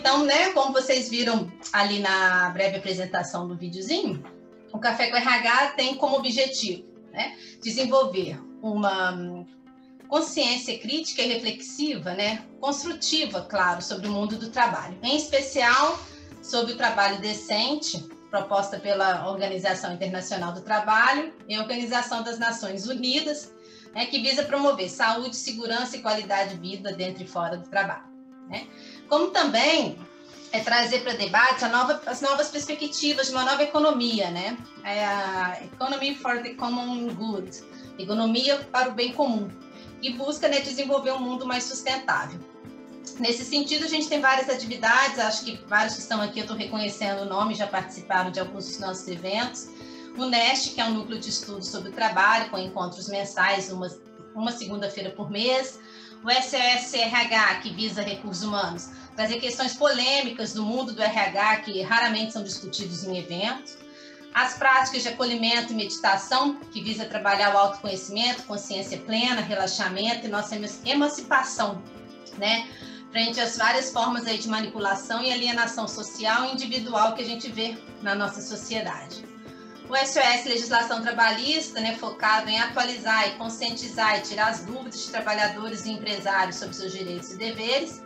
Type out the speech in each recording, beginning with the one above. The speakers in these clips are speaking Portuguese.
então, né, como vocês viram ali na breve apresentação do videozinho, o Café com RH tem como objetivo, né, desenvolver uma consciência crítica e reflexiva, né, construtiva, claro, sobre o mundo do trabalho, em especial sobre o trabalho decente, proposta pela Organização Internacional do Trabalho e a Organização das Nações Unidas, né, que visa promover saúde, segurança e qualidade de vida dentro e fora do trabalho, né? Como também trazer para debate as novas perspectivas de uma nova economia, né? A Economy for the Common Good, economia para o bem comum, que busca, né, desenvolver um mundo mais sustentável. Nesse sentido, a gente tem várias atividades, acho que vários que estão aqui, eu estou reconhecendo o nome, já participaram de alguns dos nossos eventos. O NEST, que é um núcleo de estudo sobre o trabalho, com encontros mensais, uma segunda-feira por mês. O SOS-RH, que visa recursos humanos, trazer questões polêmicas do mundo do RH, que raramente são discutidos em eventos. As práticas de acolhimento e meditação, que visa trabalhar o autoconhecimento, consciência plena, relaxamento e nossa emancipação, né? Frente às várias formas aí de manipulação e alienação social e individual que a gente vê na nossa sociedade. O SOS Legislação Trabalhista, né, focado em atualizar e conscientizar e tirar as dúvidas de trabalhadores e empresários sobre seus direitos e deveres.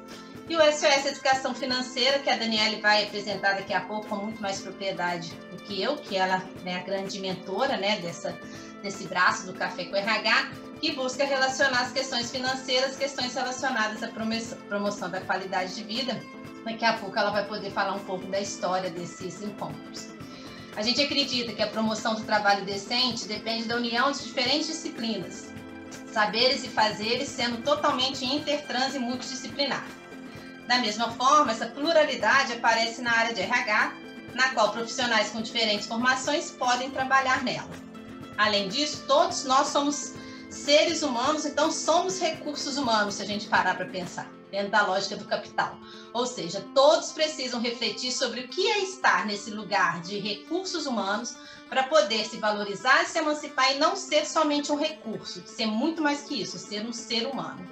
E o SOS Educação Financeira, que a Daniele vai apresentar daqui a pouco com muito mais propriedade do que eu, que ela é a grande mentora, né, desse braço do Café com RH, que busca relacionar as questões financeiras, questões relacionadas à promoção da qualidade de vida. Daqui a pouco ela vai poder falar um pouco da história desses encontros. A gente acredita que a promoção do trabalho decente depende da união de diferentes disciplinas, saberes e fazeres sendo totalmente intertrans e multidisciplinar. Da mesma forma, essa pluralidade aparece na área de RH, na qual profissionais com diferentes formações podem trabalhar nela. Além disso, todos nós somos seres humanos, então somos recursos humanos, se a gente parar para pensar, dentro da lógica do capital. Ou seja, todos precisam refletir sobre o que é estar nesse lugar de recursos humanos para poder se valorizar e se emancipar e não ser somente um recurso, ser muito mais que isso, ser um ser humano.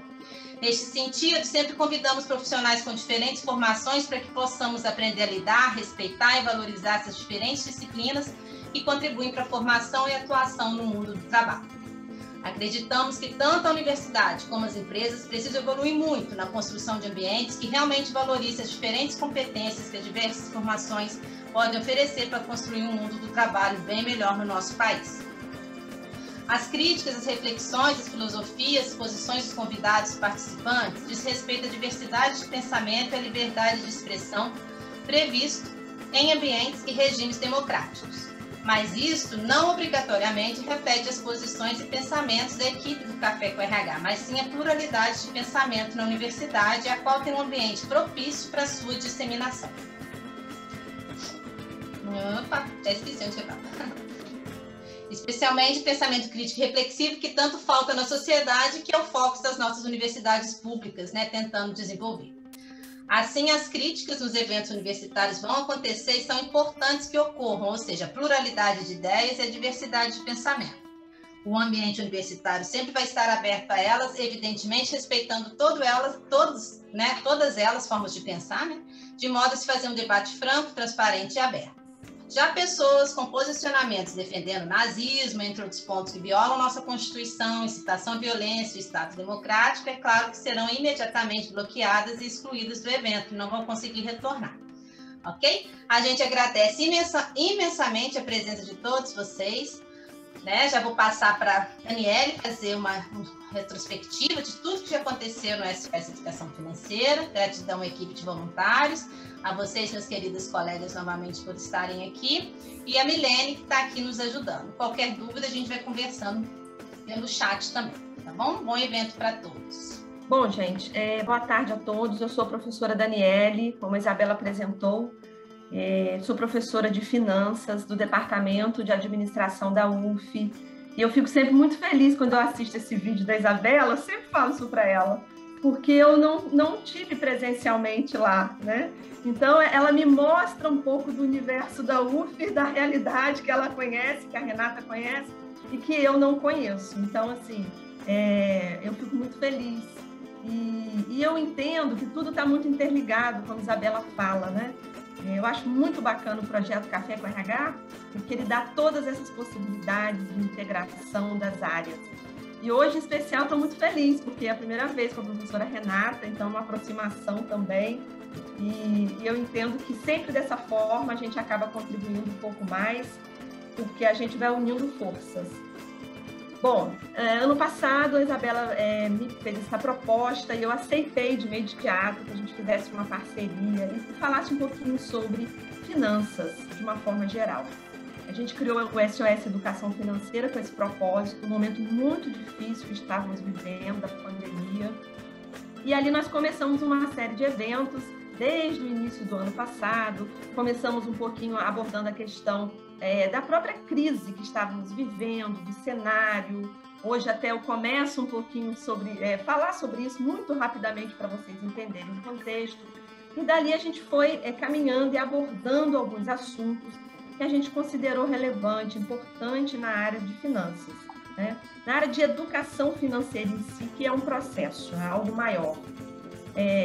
Neste sentido, sempre convidamos profissionais com diferentes formações para que possamos aprender a lidar, respeitar e valorizar essas diferentes disciplinas que contribuem para a formação e atuação no mundo do trabalho. Acreditamos que tanto a universidade como as empresas precisam evoluir muito na construção de ambientes que realmente valorizem as diferentes competências que as diversas formações podem oferecer para construir um mundo do trabalho bem melhor no nosso país. As críticas, as reflexões, as filosofias, as posições dos convidados e participantes diz respeito à diversidade de pensamento e à liberdade de expressão previsto em ambientes e regimes democráticos. Mas isto não obrigatoriamente repete as posições e pensamentos da equipe do Café com RH, mas sim a pluralidade de pensamento na universidade, a qual tem um ambiente propício para a sua disseminação. Opa, já esqueci onde eu estava. Especialmente pensamento crítico e reflexivo, que tanto falta na sociedade, que é o foco das nossas universidades públicas, né, tentando desenvolver. Assim, as críticas nos eventos universitários vão acontecer e são importantes que ocorram, ou seja, a pluralidade de ideias e a diversidade de pensamento. O ambiente universitário sempre vai estar aberto a elas, evidentemente respeitando todas elas, formas de pensar, né? De modo a se fazer um debate franco, transparente e aberto. Já pessoas com posicionamentos defendendo nazismo, entre outros pontos que violam nossa Constituição, incitação à violência e Estado democrático, é claro que serão imediatamente bloqueadas e excluídas do evento, não vão conseguir retornar. Ok? A gente agradece imensamente a presença de todos vocês, né? Já vou passar para a Daniele fazer uma retrospectiva de tudo que já aconteceu no SOS Educação Financeira. Gratidão à equipe de voluntários, a vocês, meus queridos colegas, novamente por estarem aqui, e a Milene, que está aqui nos ajudando. Qualquer dúvida, a gente vai conversando pelo chat também, tá bom? Bom evento para todos. Bom, gente, boa tarde a todos. Eu sou a professora Daniele, como a Isabela apresentou. Sou professora de Finanças do Departamento de Administração da UF. E eu fico sempre muito feliz quando eu assisto esse vídeo da Isabela, eu sempre falo isso para ela, porque eu não tive presencialmente lá, né? Então, ela me mostra um pouco do universo da UF, da realidade que ela conhece, que a Renata conhece, e que eu não conheço. Então, assim, eu fico muito feliz E eu entendo que tudo está muito interligado, como a Isabela fala, né? Eu acho muito bacana o projeto Café com RH, porque ele dá todas essas possibilidades de integração das áreas. E hoje, em especial, estou muito feliz, porque é a primeira vez com a professora Renata, então uma aproximação também. E eu entendo que sempre dessa forma a gente acaba contribuindo um pouco mais, porque a gente vai unindo forças. Bom, ano passado a Isabela me fez essa proposta e eu aceitei de imediato que a gente fizesse uma parceria e falasse um pouquinho sobre finanças, de uma forma geral. A gente criou o SOS Educação Financeira com esse propósito, um momento muito difícil que estávamos vivendo, da pandemia. E ali nós começamos uma série de eventos, desde o início do ano passado, começamos um pouquinho abordando a questão da própria crise que estávamos vivendo, do cenário. Hoje até eu começo um pouquinho sobre falar sobre isso muito rapidamente para vocês entenderem o contexto. E dali a gente foi caminhando e abordando alguns assuntos que a gente considerou relevante, importante na área de finanças, né? Na área de educação financeira em si, que é um processo, é algo maior.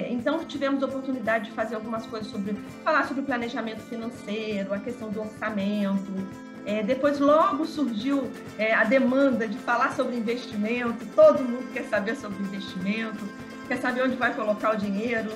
Então, tivemos a oportunidade de fazer algumas coisas falar sobre o planejamento financeiro, a questão do orçamento. Depois, logo surgiu a demanda de falar sobre investimento. Todo mundo quer saber sobre investimento, quer saber onde vai colocar o dinheiro.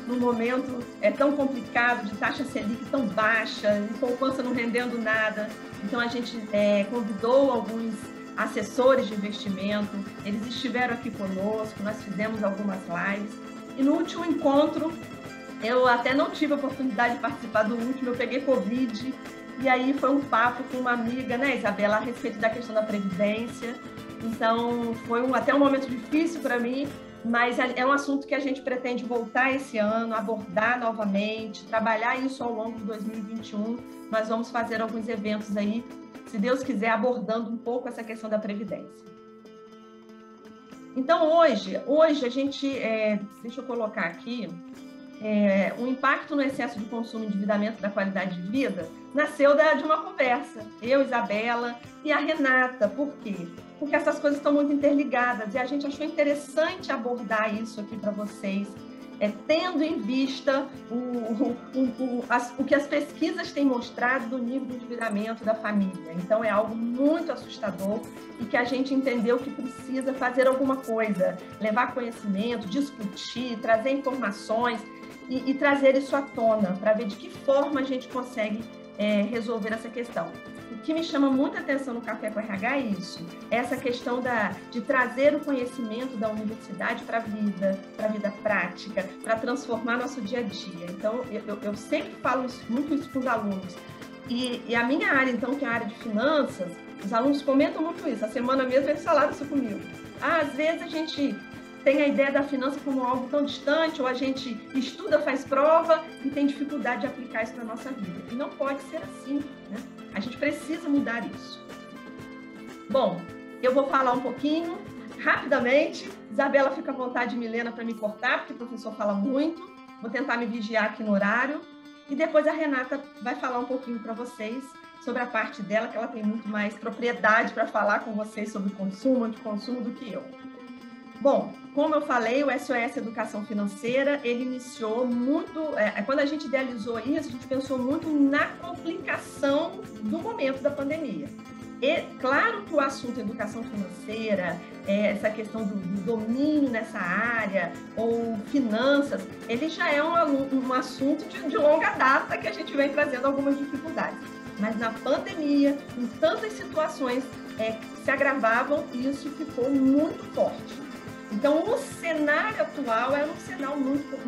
No momento tão complicado, de taxa Selic tão baixa, e poupança não rendendo nada. Então, a gente convidou alguns assessores de investimento, eles estiveram aqui conosco, nós fizemos algumas lives, e no último encontro, eu até não tive a oportunidade de participar do último, eu peguei Covid, e aí foi um papo com uma amiga, né, Isabela, a respeito da questão da Previdência. Então, foi até um momento difícil para mim, mas é um assunto que a gente pretende voltar esse ano, abordar novamente, trabalhar isso ao longo de 2021. Nós vamos fazer alguns eventos aí, se Deus quiser, abordando um pouco essa questão da Previdência. Então, hoje a gente, deixa eu colocar aqui, o impacto no excesso de consumo e endividamento da qualidade de vida nasceu de uma conversa, eu, Isabela e a Renata. Por quê? Porque essas coisas estão muito interligadas e a gente achou interessante abordar isso aqui para vocês, tendo em vista o que as pesquisas têm mostrado do nível de endividamento da família. Então, é algo muito assustador e que a gente entendeu que precisa fazer alguma coisa, levar conhecimento, discutir, trazer informações e trazer isso à tona, para ver de que forma a gente consegue resolver essa questão. O que me chama muita atenção no Café com RH é isso, essa questão de trazer o conhecimento da universidade para a vida prática, para transformar nosso dia a dia. Então, eu sempre falo muito isso com os alunos. E a minha área, então, que é a área de finanças, os alunos comentam muito isso. A semana mesmo eles falaram isso comigo. Às vezes a gente tem a ideia da finança como algo tão distante, ou a gente estuda, faz prova e tem dificuldade de aplicar isso na nossa vida. E não pode ser assim, né? A gente precisa mudar isso. Bom, eu vou falar um pouquinho, rapidamente. Isabela, fica à vontade, Milena, para me cortar, porque o professor fala muito. Vou tentar me vigiar aqui no horário. E depois a Renata vai falar um pouquinho para vocês sobre a parte dela, que ela tem muito mais propriedade para falar com vocês sobre consumo, anticonsumo, do que eu. Bom, como eu falei, o SOS Educação Financeira, ele iniciou muito... quando a gente idealizou isso, a gente pensou muito na complicação do momento da pandemia. E claro que o assunto educação financeira, essa questão do domínio nessa área, ou finanças, ele já é um assunto de longa data que a gente vem trazendo algumas dificuldades. Mas na pandemia, em tantas situações se agravavam, isso ficou muito forte. Então, o cenário atual era um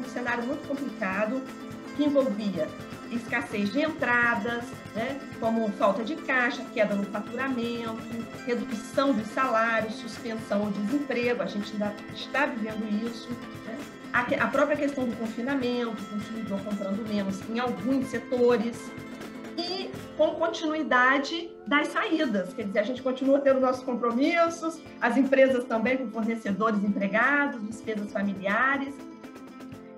cenário muito complicado, que envolvia escassez de entradas, né, como falta de caixa, queda no faturamento, redução dos salários, suspensão ou desemprego, a gente ainda está vivendo isso, né? A própria questão do confinamento, o consumidor comprando menos em alguns setores, e com continuidade das saídas, quer dizer, a gente continua tendo nossos compromissos, as empresas também com fornecedores empregados, despesas familiares.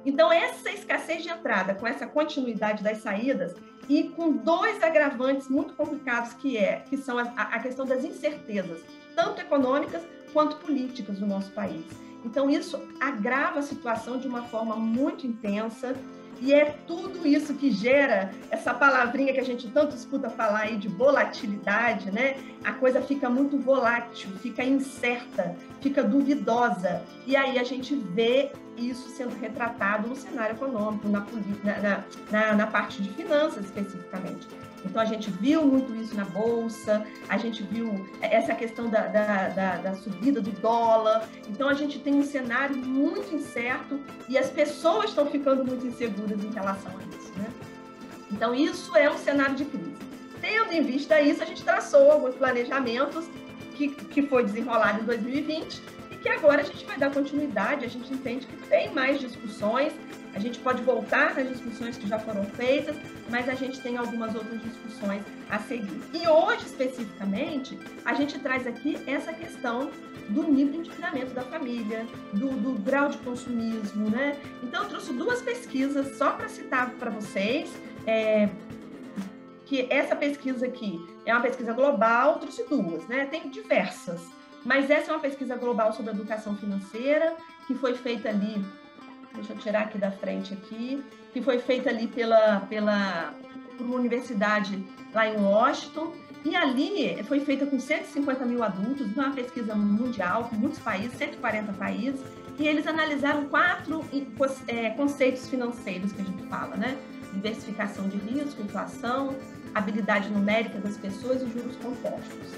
Então, essa escassez de entrada, com essa continuidade das saídas, e com dois agravantes muito complicados, que são a questão das incertezas, tanto econômicas quanto políticas do nosso país. Então, isso agrava a situação de uma forma muito intensa. E é tudo isso que gera essa palavrinha que a gente tanto escuta falar aí de volatilidade, né? A coisa fica muito volátil, fica incerta, fica duvidosa. E aí a gente vê isso sendo retratado no cenário econômico, na parte de finanças especificamente. Então, a gente viu muito isso na Bolsa, a gente viu essa questão da subida do dólar. Então, a gente tem um cenário muito incerto e as pessoas estão ficando muito inseguras em relação a isso, né? Então, isso é um cenário de crise. Tendo em vista isso, a gente traçou alguns planejamentos que foi desenrolado em 2020 e que agora a gente vai dar continuidade. A gente entende que tem mais discussões, a gente pode voltar nas discussões que já foram feitas, mas a gente tem algumas outras discussões a seguir. E hoje, especificamente, a gente traz aqui essa questão do nível de endividamento da família, do grau de consumismo, né? Então, eu trouxe duas pesquisas só para citar para vocês, que essa pesquisa aqui é uma pesquisa global, trouxe duas, né? Tem diversas, mas essa é uma pesquisa global sobre educação financeira, que foi feita ali, deixa eu tirar aqui da frente aqui, que foi feita ali por uma universidade lá em Washington, e ali foi feita com 150 mil adultos, uma pesquisa mundial, com muitos países, 140 países, e eles analisaram 4 conceitos financeiros que a gente fala, né? Diversificação de risco, inflação, habilidade numérica das pessoas e juros compostos.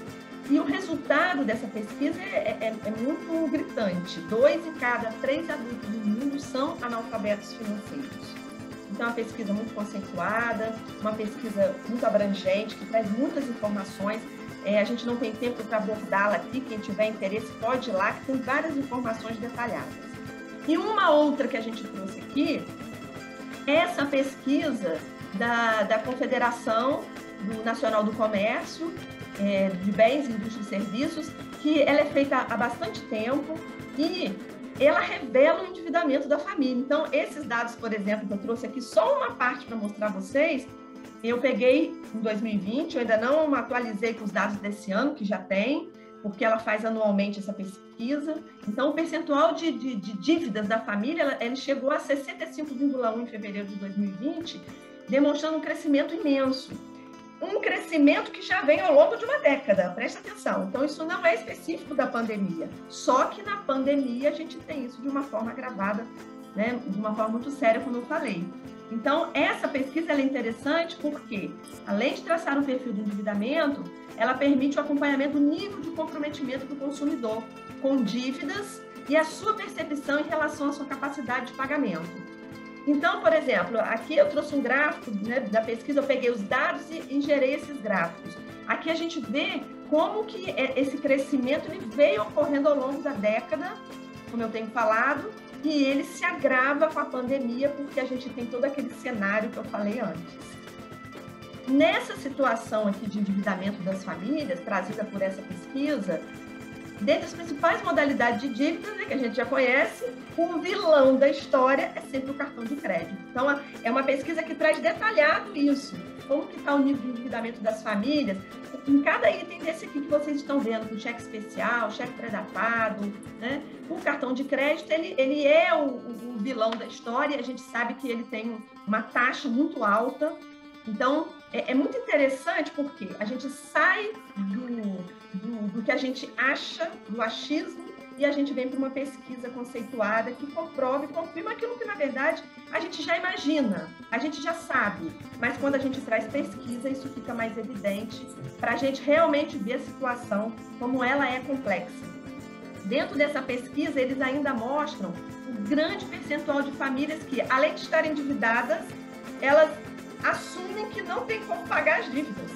E o resultado dessa pesquisa é muito gritante. 2 em cada 3 adultos do mundo são analfabetos financeiros. Então, é uma pesquisa muito conceituada, uma pesquisa muito abrangente, que traz muitas informações. A gente não tem tempo para abordá-la aqui, quem tiver interesse pode ir lá, que tem várias informações detalhadas. E uma outra que a gente trouxe aqui, essa pesquisa da Confederação Nacional do Comércio, de Bens, Indústria e Serviços, que ela é feita há bastante tempo e ela revela o endividamento da família. Então, esses dados, por exemplo, que eu trouxe aqui, só uma parte para mostrar a vocês, eu peguei em 2020, eu ainda não atualizei com os dados desse ano, que já tem, porque ela faz anualmente essa pesquisa. Então, o percentual de dívidas da família, ele chegou a 65,1% em fevereiro de 2020, demonstrando um crescimento imenso. Um crescimento que já vem ao longo de uma década, presta atenção. Então, isso não é específico da pandemia. Só que na pandemia a gente tem isso de uma forma agravada, né? De uma forma muito séria, como eu falei. Então, essa pesquisa ela é interessante porque, além de traçar um perfil de endividamento, ela permite o acompanhamento do nível de comprometimento do consumidor com dívidas e a sua percepção em relação à sua capacidade de pagamento. Então, por exemplo, aqui eu trouxe um gráfico, né, da pesquisa, eu peguei os dados e gerei esses gráficos. Aqui a gente vê como que esse crescimento ele veio ocorrendo ao longo da década, como eu tenho falado, e ele se agrava com a pandemia, porque a gente tem todo aquele cenário que eu falei antes. Nessa situação aqui de endividamento das famílias, trazida por essa pesquisa, dentre as principais modalidades de dívidas, né, que a gente já conhece, o vilão da história é sempre o cartão de crédito. Então, é uma pesquisa que traz detalhado isso, como que está o nível de endividamento das famílias, em cada item desse aqui que vocês estão vendo, com cheque especial, cheque pré-datado, né? O cartão de crédito, ele é o vilão da história, a gente sabe que ele tem uma taxa muito alta. Então, é muito interessante porque a gente sai do que a gente acha, do achismo, e a gente vem para uma pesquisa conceituada que comprova e confirma aquilo que, na verdade, a gente já imagina, a gente já sabe, mas quando a gente traz pesquisa, isso fica mais evidente para a gente realmente ver a situação como ela é complexa. Dentro dessa pesquisa, eles ainda mostram o grande percentual de famílias que, além de estarem endividadas, elas assumem que não tem como pagar as dívidas.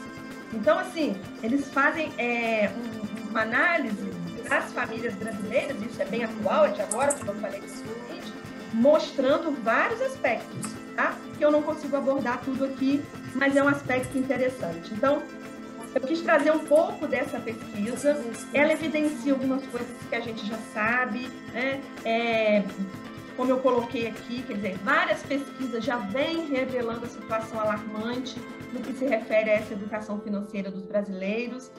Então, assim, eles fazem uma análise das famílias brasileiras, isso é bem atual, é de agora, como eu falei inicialmente, mostrando vários aspectos, tá? Que eu não consigo abordar tudo aqui, mas é um aspecto interessante. Então, eu quis trazer um pouco dessa pesquisa, ela evidencia algumas coisas que a gente já sabe, né? Como eu coloquei aqui, quer dizer, várias pesquisas já vêm revelando a situação alarmante no que se refere a essa educação financeira dos brasileiros.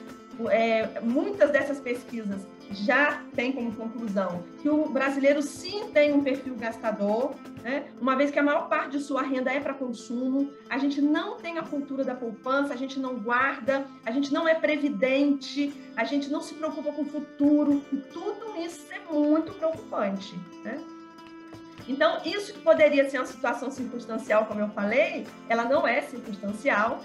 Muitas dessas pesquisas, já tem como conclusão que o brasileiro sim tem um perfil gastador, né? Uma vez que a maior parte de sua renda é para consumo, a gente não tem a cultura da poupança, a gente não guarda, a gente não é previdente, a gente não se preocupa com o futuro, e tudo isso é muito preocupante, né? Então, isso que poderia ser uma situação circunstancial, como eu falei, ela não é circunstancial,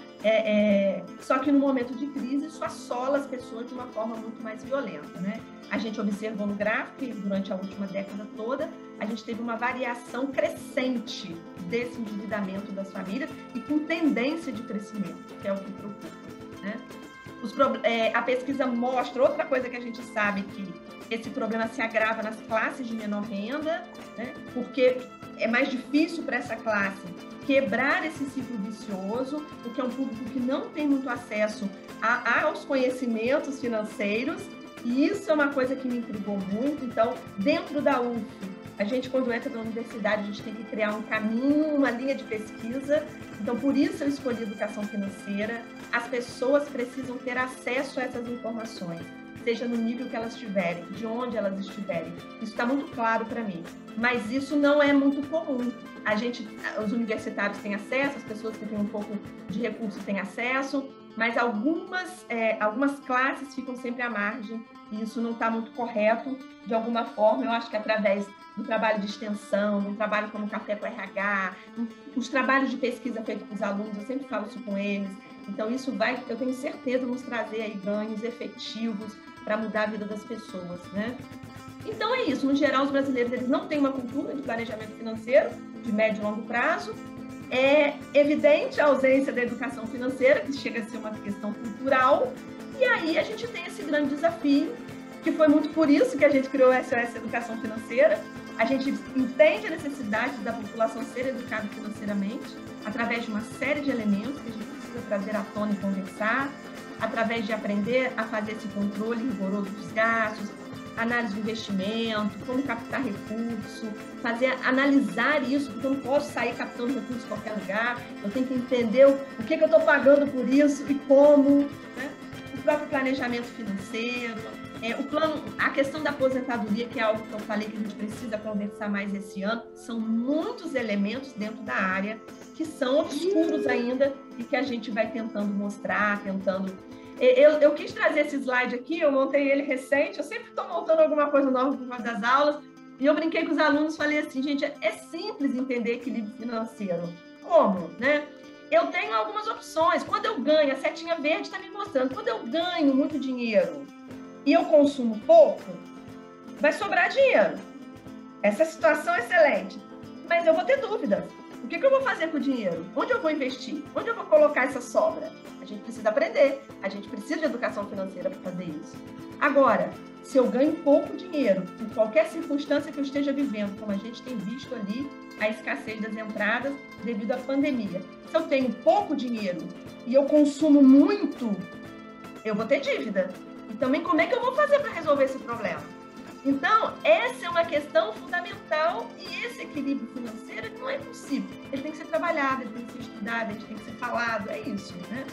só que no momento de crise isso assola as pessoas de uma forma muito mais violenta, né? A gente observou no gráfico que durante a última década toda, a gente teve uma variação crescente desse endividamento das famílias e com tendência de crescimento, que é o que preocupa, né? A pesquisa mostra, outra coisa que a gente sabe, que esse problema se agrava nas classes de menor renda, né? Porque é mais difícil para essa classe quebrar esse ciclo vicioso, porque é um público que não tem muito acesso aos conhecimentos financeiros, e isso é uma coisa que me intrigou muito. Então, dentro da UF, a gente, quando entra na universidade, a gente tem que criar um caminho, uma linha de pesquisa. Então, por isso eu escolhi educação financeira. As pessoas precisam ter acesso a essas informações, seja no nível que elas estiverem, de onde elas estiverem. Isso está muito claro para mim. Mas isso não é muito comum. Os universitários têm acesso, as pessoas que têm um pouco de recurso têm acesso, mas algumas classes ficam sempre à margem, e isso não está muito correto. De alguma forma, eu acho que através do trabalho de extensão, do trabalho como Café com RH, os trabalhos de pesquisa feitos com os alunos, eu sempre falo isso com eles. Então, isso vai, eu tenho certeza, nos trazer aí ganhos efetivos para mudar a vida das pessoas, né? Então, é isso. No geral, os brasileiros, eles não têm uma cultura de planejamento financeiro de médio e longo prazo. É evidente a ausência da educação financeira, que chega a ser uma questão cultural. E aí a gente tem esse grande desafio, que foi muito por isso que a gente criou essa Educação Financeira. A gente entende a necessidade da população ser educada financeiramente, através de uma série de elementos que a gente precisa trazer à tona e conversar, através de aprender a fazer esse controle rigoroso dos gastos, análise de investimento, como captar recurso, analisar isso, porque eu não posso sair captando recursos em qualquer lugar, eu tenho que entender o que eu estou pagando por isso e como, né? O próprio planejamento financeiro, a questão da aposentadoria, que é algo que eu falei que a gente precisa conversar mais esse ano. São muitos elementos dentro da área que são obscuros ainda e que a gente vai tentando mostrar, Eu quis trazer esse slide aqui, eu montei ele recente, eu sempre estou montando alguma coisa nova por causa das aulas, e eu brinquei com os alunos, falei assim, gente, é simples entender equilíbrio financeiro. Como, né? Eu tenho algumas opções. Quando eu ganho, a setinha verde está me mostrando, quando eu ganho muito dinheiro e eu consumo pouco, vai sobrar dinheiro. Essa situação é excelente. Mas eu vou ter dúvidas. O que eu vou fazer com o dinheiro? Onde eu vou investir? Onde eu vou colocar essa sobra? A gente precisa aprender. A gente precisa de educação financeira para fazer isso. Agora, se eu ganho pouco dinheiro, em qualquer circunstância que eu esteja vivendo, como a gente tem visto ali, a escassez das entradas devido à pandemia. Se eu tenho pouco dinheiro e eu consumo muito, eu vou ter dívida. E também, como é que eu vou fazer para resolver esse problema? Então, essa é uma questão fundamental, e esse equilíbrio financeiro não é possível. Ele tem que ser trabalhado, ele tem que ser estudado, ele tem que ser falado, é isso, né?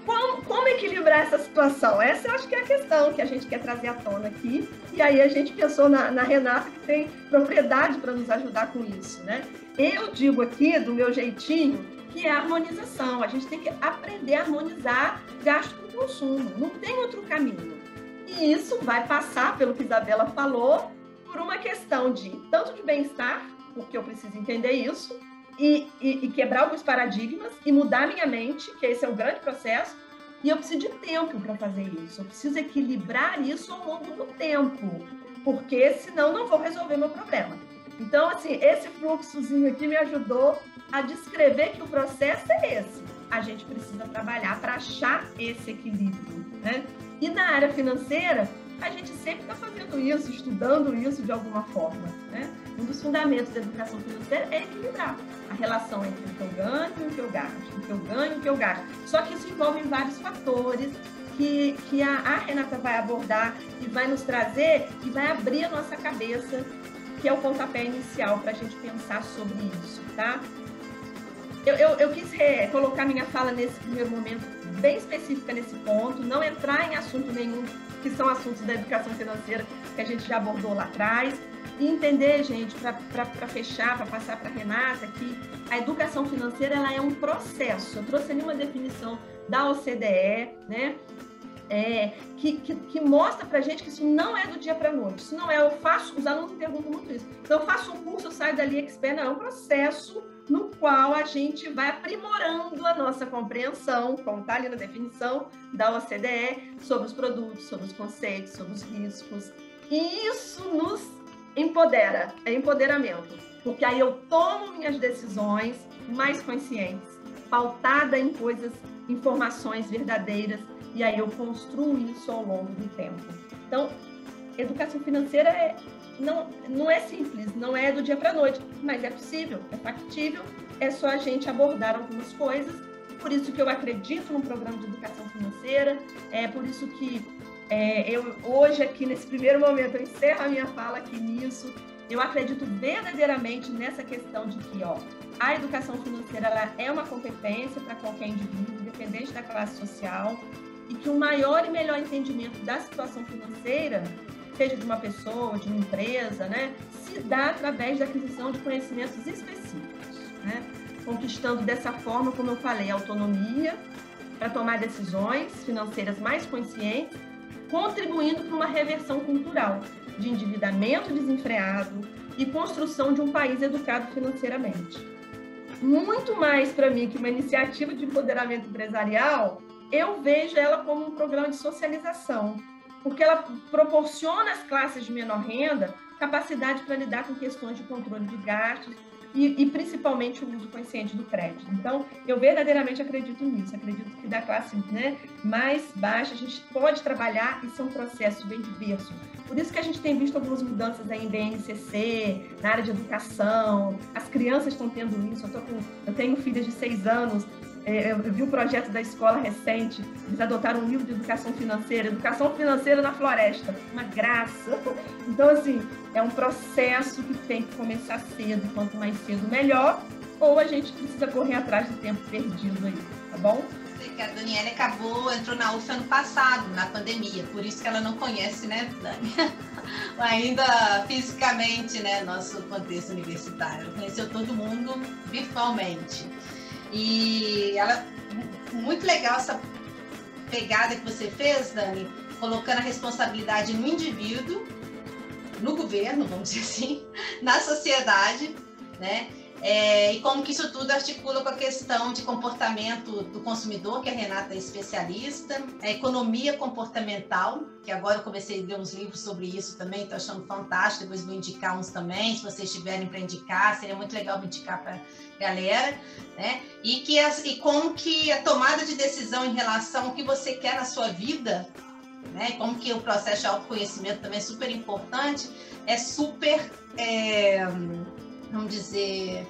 Como equilibrar essa situação? Essa eu acho que é a questão que a gente quer trazer à tona aqui, e aí a gente pensou na Renata, que tem propriedade para nos ajudar com isso, né? Eu digo aqui, do meu jeitinho, que é a harmonização. A gente tem que aprender a harmonizar gasto com consumo, não tem outro caminho. E isso vai passar, pelo que a Isabela falou, por uma questão tanto de bem-estar, porque eu preciso entender isso, e quebrar alguns paradigmas e mudar minha mente, que esse é o grande processo, e eu preciso de tempo para fazer isso. Eu preciso equilibrar isso ao longo do tempo, porque senão não vou resolver meu problema. Então, assim, esse fluxozinho aqui me ajudou a descrever que o processo é esse. A gente precisa trabalhar para achar esse equilíbrio, né? E na área financeira, a gente sempre está fazendo isso, estudando isso de alguma forma, né? Um dos fundamentos da educação financeira é equilibrar a relação entre o que eu ganho e o que eu gasto, o que eu ganho e o que eu gasto. Só que isso envolve vários fatores que a Renata vai abordar e vai nos trazer e vai abrir a nossa cabeça, que é o pontapé inicial para a gente pensar sobre isso, tá? Eu quis colocar minha fala nesse primeiro momento bem específica nesse ponto, não entrar em assunto nenhum que são assuntos da educação financeira que a gente já abordou lá atrás. E entender, gente, para fechar, para passar para a Renata, que a educação financeira ela é um processo. Eu trouxe ali uma definição da OCDE, né? Que mostra para a gente que isso não é do dia para a noite. Isso não é, eu faço, os alunos me perguntam muito isso. Então, eu faço um curso, eu saio dali expert, não, é um processo no qual a gente vai aprimorando a nossa compreensão, como está ali na definição da OCDE, sobre os produtos, sobre os conceitos, sobre os riscos. E isso nos empodera, é empoderamento, porque aí eu tomo minhas decisões mais conscientes, pautada em coisas, informações verdadeiras, e aí eu construo isso ao longo do tempo. Então, educação financeira não é simples, não é do dia para a noite, mas é possível, é factível, é só a gente abordar algumas coisas. Por isso que eu acredito no programa de educação financeira, é por isso que eu hoje aqui, nesse primeiro momento, eu encerro a minha fala aqui nisso. Eu acredito verdadeiramente nessa questão de que a educação financeira ela é uma competência para qualquer indivíduo, independente da classe social, e que o maior e melhor entendimento da situação financeira, seja de uma pessoa, de uma empresa, né, se dá através da aquisição de conhecimentos específicos, né, conquistando dessa forma, como eu falei, autonomia para tomar decisões financeiras mais conscientes, contribuindo para uma reversão cultural de endividamento desenfreado e construção de um país educado financeiramente. Muito mais para mim que uma iniciativa de empoderamento empresarial, eu vejo ela como um programa de socialização, porque ela proporciona às classes de menor renda capacidade para lidar com questões de controle de gastos e principalmente o uso consciente do crédito. Então, eu verdadeiramente acredito nisso, acredito que da classe, né, mais baixa a gente pode trabalhar e ser um processo bem diverso. Por isso que a gente tem visto algumas mudanças aí em BNCC, na área de educação, as crianças estão tendo isso, eu tenho filhas de 6 anos, eu vi o projeto da escola recente, eles adotaram um livro de educação financeira na floresta, uma graça. Então, assim, é um processo que tem que começar cedo, quanto mais cedo melhor, ou a gente precisa correr atrás do tempo perdido aí, tá bom? Que a Daniela entrou na UF ano passado, na pandemia, por isso que ela não conhece, né, Dani? Ainda fisicamente, né, nosso contexto universitário. Ela conheceu todo mundo virtualmente. E ela, muito legal essa pegada que você fez, Dani, colocando a responsabilidade no indivíduo, no governo, vamos dizer assim, na sociedade, né? E como que isso tudo articula com a questão de comportamento do consumidor, que a Renata é especialista, a economia comportamental, que agora eu comecei a ler uns livros sobre isso também, estou achando fantástico, depois vou indicar uns também, se vocês tiverem para indicar, seria muito legal indicar para a galera, né? E como que a tomada de decisão em relação ao que você quer na sua vida, né? Como que o processo de autoconhecimento também é super importante, é super... vamos dizer,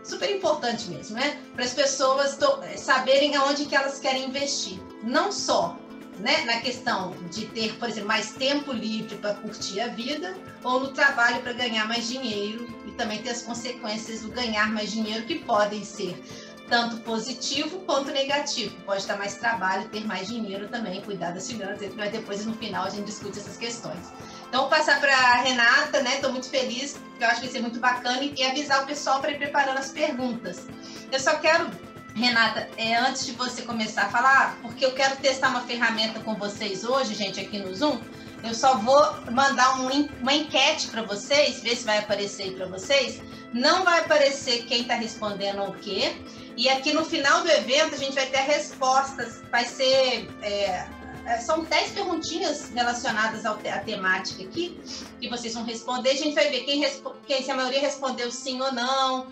super importante mesmo, né? Para as pessoas saberem aonde que elas querem investir. Não só, né, na questão de ter, por exemplo, mais tempo livre para curtir a vida, ou no trabalho para ganhar mais dinheiro, e também ter as consequências do ganhar mais dinheiro, que podem ser tanto positivo quanto negativo. Pode dar mais trabalho, ter mais dinheiro também, cuidar das finanças, mas depois no final a gente discute essas questões. Então, vou passar para a Renata, né? Estou muito feliz, porque eu acho que vai ser muito bacana, e avisar o pessoal para ir preparando as perguntas. Eu só quero, Renata, antes de você começar a falar, porque eu quero testar uma ferramenta com vocês hoje, gente, aqui no Zoom, eu só vou mandar uma enquete para vocês, ver se vai aparecer aí para vocês. Não vai aparecer quem está respondendo o quê. E aqui no final do evento a gente vai ter respostas, vai ser... são 10 perguntinhas relacionadas à temática aqui, que vocês vão responder. A gente vai ver se a maioria respondeu sim ou não,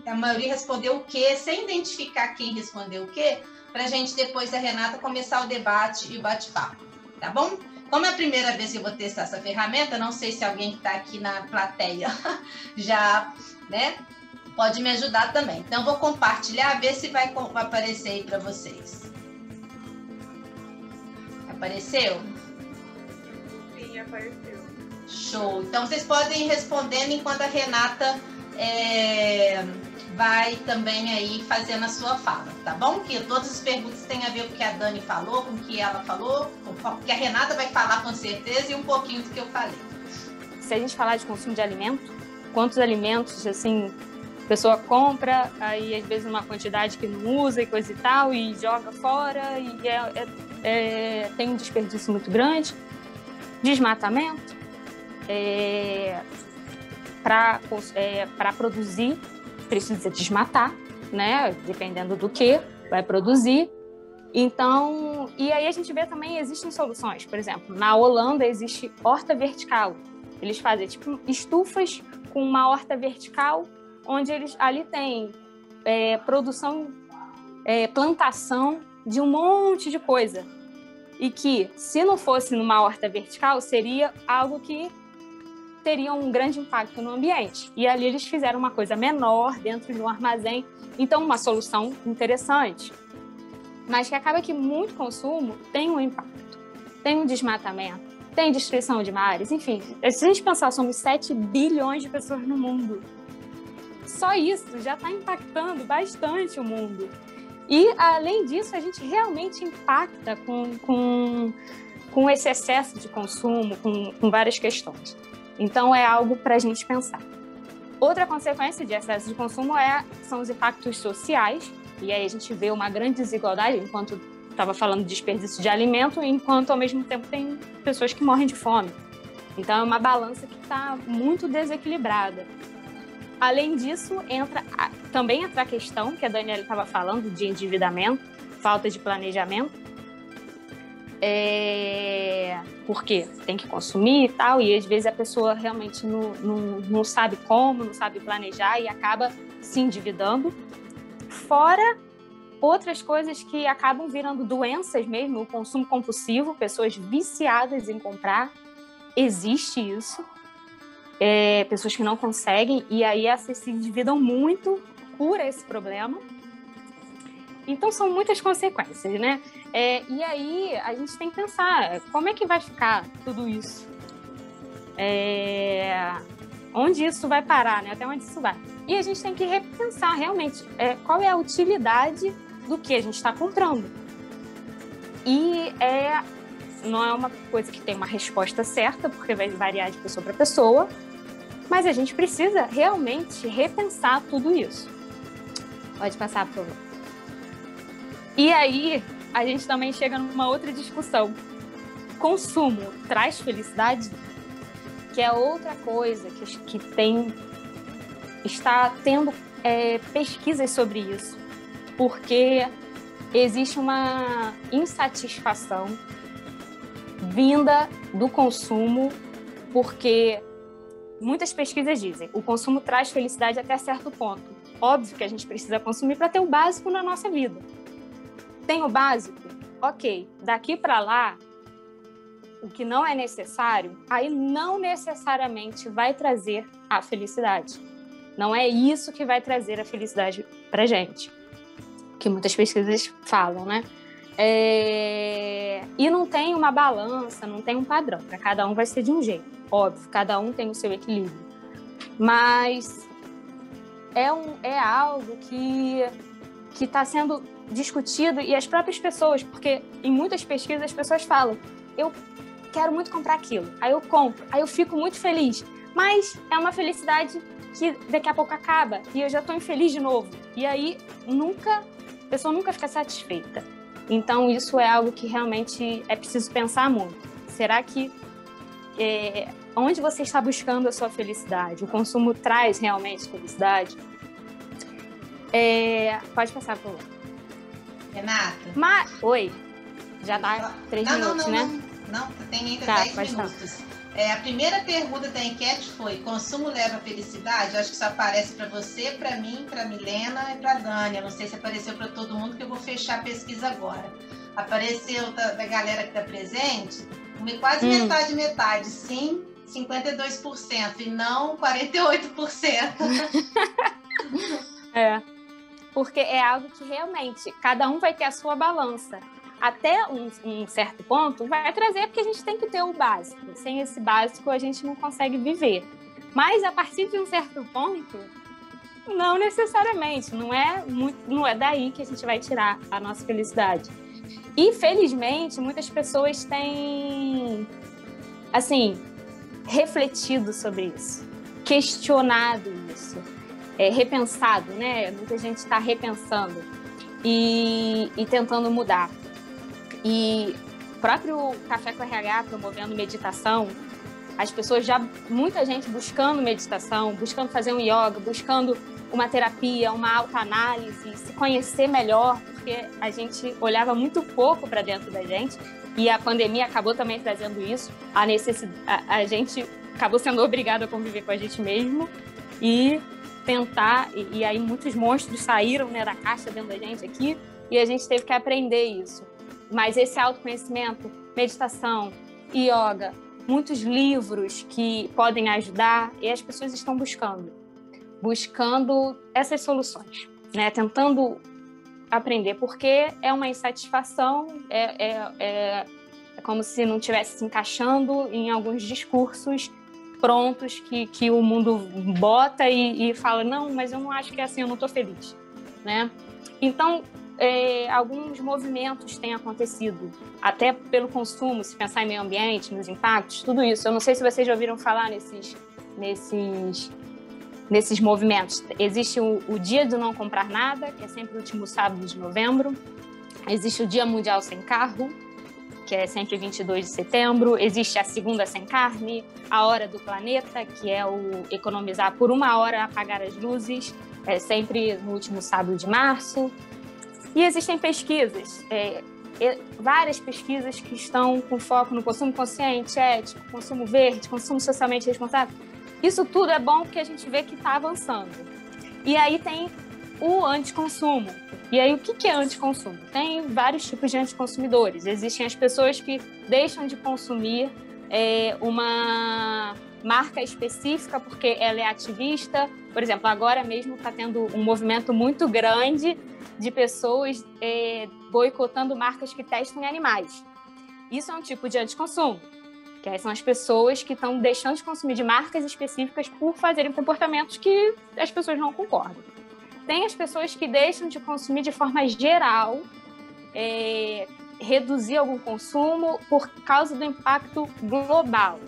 a maioria respondeu o quê, sem identificar quem respondeu o quê, para a gente, depois da Renata, começar o debate e o bate-papo, tá bom? Como é a primeira vez que eu vou testar essa ferramenta, não sei se alguém que está aqui na plateia já, né, pode me ajudar também. Então, eu vou compartilhar, ver se vai aparecer aí para vocês. Apareceu? Sim, apareceu. Show! Então, vocês podem ir respondendo enquanto a Renata vai também aí fazendo a sua fala, tá bom? Que todas as perguntas têm a ver com o que a Dani falou, com o que ela falou, com o que a Renata vai falar com certeza e um pouquinho do que eu falei. Se a gente falar de consumo de alimento, quantos alimentos, assim, a pessoa compra, aí às vezes uma quantidade que não usa e coisa e tal, e joga fora, e tem um desperdício muito grande. Desmatamento. Para produzir, precisa desmatar, né? Dependendo do que vai produzir. Então, e aí a gente vê também, existem soluções. Por exemplo, na Holanda existe horta vertical. Eles fazem tipo estufas com uma horta vertical, onde eles ali tem produção, plantação de um monte de coisa. E que, se não fosse numa horta vertical, seria algo que teria um grande impacto no ambiente. E ali eles fizeram uma coisa menor dentro de um armazém. Então, uma solução interessante. Mas que acaba que muito consumo tem um impacto. Tem um desmatamento, tem destruição de mares, enfim. Se a gente pensar, somos 7 bilhões de pessoas no mundo. Só isso já está impactando bastante o mundo. E, além disso, a gente realmente impacta com esse excesso de consumo, com várias questões. Então, é algo para a gente pensar. Outra consequência de excesso de consumo são os impactos sociais. E aí a gente vê uma grande desigualdade, enquanto estava falando de desperdício de alimento, enquanto, ao mesmo tempo, tem pessoas que morrem de fome. Então, é uma balança que está muito desequilibrada. Além disso, também entra a questão que a Daniela estava falando de endividamento, falta de planejamento. Porque tem que consumir e tal, e às vezes a pessoa realmente não sabe como, não sabe planejar e acaba se endividando. Fora outras coisas que acabam virando doenças mesmo, o consumo compulsivo, pessoas viciadas em comprar, existe isso. Pessoas que não conseguem, e aí essas se endividam muito por esse problema. Então, são muitas consequências, né? E aí, a gente tem que pensar, como é que vai ficar tudo isso? Onde isso vai parar, né? Até onde isso vai? E a gente tem que repensar, realmente, qual é a utilidade do que a gente está comprando. E não é uma coisa que tem uma resposta certa, porque vai variar de pessoa para pessoa, mas a gente precisa realmente repensar tudo isso. Pode passar, por favor. E aí, a gente também chega numa outra discussão. Consumo traz felicidade? Que é outra coisa que está tendo pesquisas sobre isso. Porque existe uma insatisfação vinda do consumo, porque muitas pesquisas dizem que o consumo traz felicidade até certo ponto. Óbvio que a gente precisa consumir para ter o básico na nossa vida. Tem o básico? Ok. Daqui para lá, o que não é necessário, aí não necessariamente vai trazer a felicidade. Não é isso que vai trazer a felicidade para gente. Que muitas pesquisas falam, né? E não tem uma balança, não tem um padrão. Para cada um vai ser de um jeito. Óbvio, cada um tem o seu equilíbrio. Mas é algo que está sendo discutido, e as próprias pessoas, porque em muitas pesquisas as pessoas falam, eu quero muito comprar aquilo, aí eu compro, aí eu fico muito feliz, mas é uma felicidade que daqui a pouco acaba e eu já estou infeliz de novo, e aí a pessoa nunca fica satisfeita. Então isso é algo que realmente é preciso pensar muito. Será que onde você está buscando a sua felicidade? O consumo traz realmente felicidade? Pode passar, por favor. Renata? Oi, já dá 3 minutos, né? Não, tem ainda tá, 10 minutos. A primeira pergunta da enquete foi: consumo leva à felicidade? Eu acho que isso aparece para você, para mim, para Milena e para Dani. Eu não sei se apareceu para todo mundo, que eu vou fechar a pesquisa agora. Apareceu da galera que está presente, quase metade, sim, 52%, e não 48%. Porque é algo que realmente cada um vai ter a sua balança. Até um certo ponto vai trazer, porque a gente tem que ter o básico. Sem esse básico a gente não consegue viver. Mas a partir de um certo ponto, Não necessariamente, não é daí que a gente vai tirar a nossa felicidade. E, felizmente, muitas pessoas têm, assim, refletido sobre isso, questionado isso, repensado, né? Muita gente está repensando e tentando mudar. E o próprio Café com RH promovendo meditação, as pessoas muita gente buscando meditação, buscando fazer um yoga, buscando uma terapia, uma autoanálise, se conhecer melhor, porque a gente olhava muito pouco para dentro da gente e a pandemia acabou também trazendo isso, a gente acabou sendo obrigado a conviver com a gente mesmo e tentar, e aí muitos monstros saíram, né, da caixa dentro da gente aqui e a gente teve que aprender isso. Mas esse autoconhecimento, meditação, yoga, muitos livros que podem ajudar e as pessoas estão buscando essas soluções, né? Tentando aprender, porque é uma insatisfação, é como se não estivesse se encaixando em alguns discursos prontos que o mundo bota e fala, não, mas eu não acho que é assim, eu não estou feliz, né? Então, alguns movimentos têm acontecido, até pelo consumo, se pensar em meio ambiente, nos impactos, tudo isso. Eu não sei se vocês já ouviram falar nesses movimentos. Existe o Dia do Não Comprar Nada, que é sempre o último sábado de novembro. Existe o Dia Mundial Sem Carro, que é sempre 22 de setembro. Existe a Segunda Sem Carne, a Hora do Planeta, que é o economizar por 1 hora, apagar as luzes, sempre no último sábado de março. E existem pesquisas, várias pesquisas que estão com foco no consumo consciente, ético, consumo verde, consumo socialmente responsável. Isso tudo é bom porque a gente vê que está avançando. E aí tem o anticonsumo. E aí o que é anticonsumo? Tem vários tipos de anticonsumidores. Existem as pessoas que deixam de consumir uma marca específica porque ela é ativista. Por exemplo, agora mesmo está tendo um movimento muito grande de pessoas boicotando marcas que testam em animais. Isso é um tipo de anticonsumo, que são as pessoas que estão deixando de consumir de marcas específicas por fazerem comportamentos que as pessoas não concordam. Tem as pessoas que deixam de consumir de forma geral, reduzir algum consumo por causa do impacto global.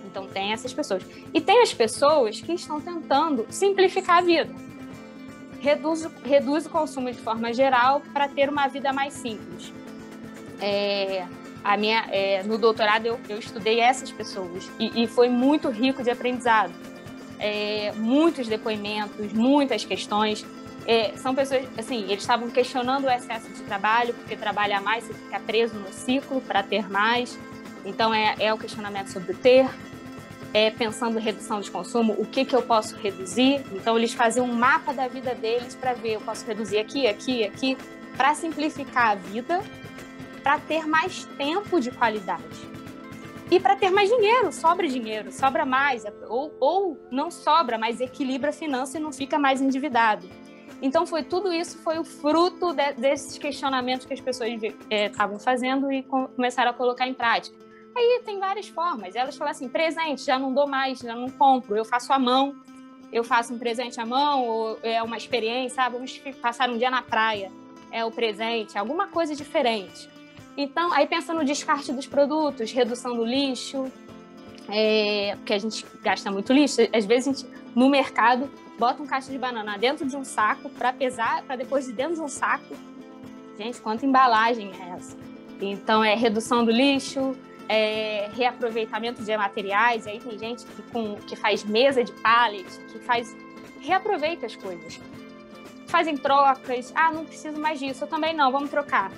Então, tem essas pessoas. E tem as pessoas que estão tentando simplificar a vida. Reduz o consumo de forma geral para ter uma vida mais simples. No doutorado, eu estudei essas pessoas e foi muito rico de aprendizado. Muitos depoimentos, muitas questões. São pessoas, assim, eles estavam questionando o excesso de trabalho, porque trabalhar mais, você fica preso no ciclo para ter mais. Então, é o questionamento sobre o ter. Pensando em redução de consumo, o que eu posso reduzir. Então, eles faziam um mapa da vida deles para ver, eu posso reduzir aqui, aqui, aqui, para simplificar a vida, para ter mais tempo de qualidade. E para ter mais dinheiro, sobra mais, ou não sobra, mas equilibra a finança e não fica mais endividado. Então, tudo isso foi o fruto desses questionamentos que as pessoas estavam fazendo e começaram a colocar em prática. Aí tem várias formas. Elas falam assim, presente, já não dou mais, já não compro, eu faço à mão, eu faço um presente à mão, ou é uma experiência, vamos passar um dia na praia, é o presente, alguma coisa diferente. Então, aí pensa no descarte dos produtos, redução do lixo, porque a gente gasta muito lixo. Às vezes, a gente, no mercado, bota um caixa de banana dentro de um saco para pesar, para depois de dentro de um saco. Gente, quanta embalagem é essa? Então, redução do lixo, reaproveitamento de materiais. Aí tem gente que faz mesa de pallet, reaproveita as coisas. Fazem trocas. Não preciso mais disso, eu também não, vamos trocar.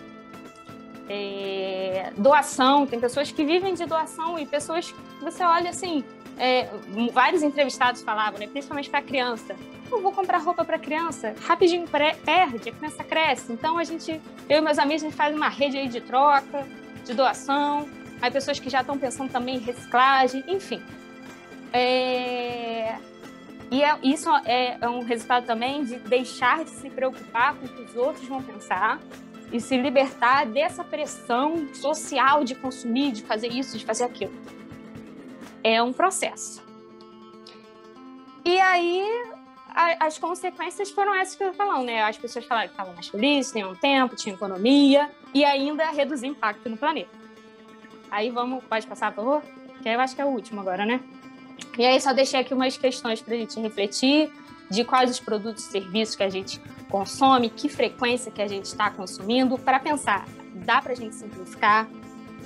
Doação, tem pessoas que vivem de doação e pessoas que você olha assim, vários entrevistados falavam, né, principalmente para criança, eu vou comprar roupa para criança, rapidinho perde, a criança cresce, então eu e meus amigos, a gente faz uma rede aí de troca, de doação, aí pessoas que já estão pensando também em reciclagem, enfim. Isso é um resultado também de deixar de se preocupar com o que os outros vão pensar e se libertar dessa pressão social de consumir, de fazer isso, de fazer aquilo. É um processo. E aí, as consequências foram essas que eu tô falando, né? As pessoas falaram que estavam mais felizes, tinham tempo, tinham economia e ainda reduzir impacto no planeta. Aí pode passar, por favor? Que eu acho que é o último agora, né? E aí só deixei aqui umas questões para a gente refletir de quais os produtos e serviços que a gente consome, que frequência que a gente está consumindo, para pensar, dá para a gente simplificar,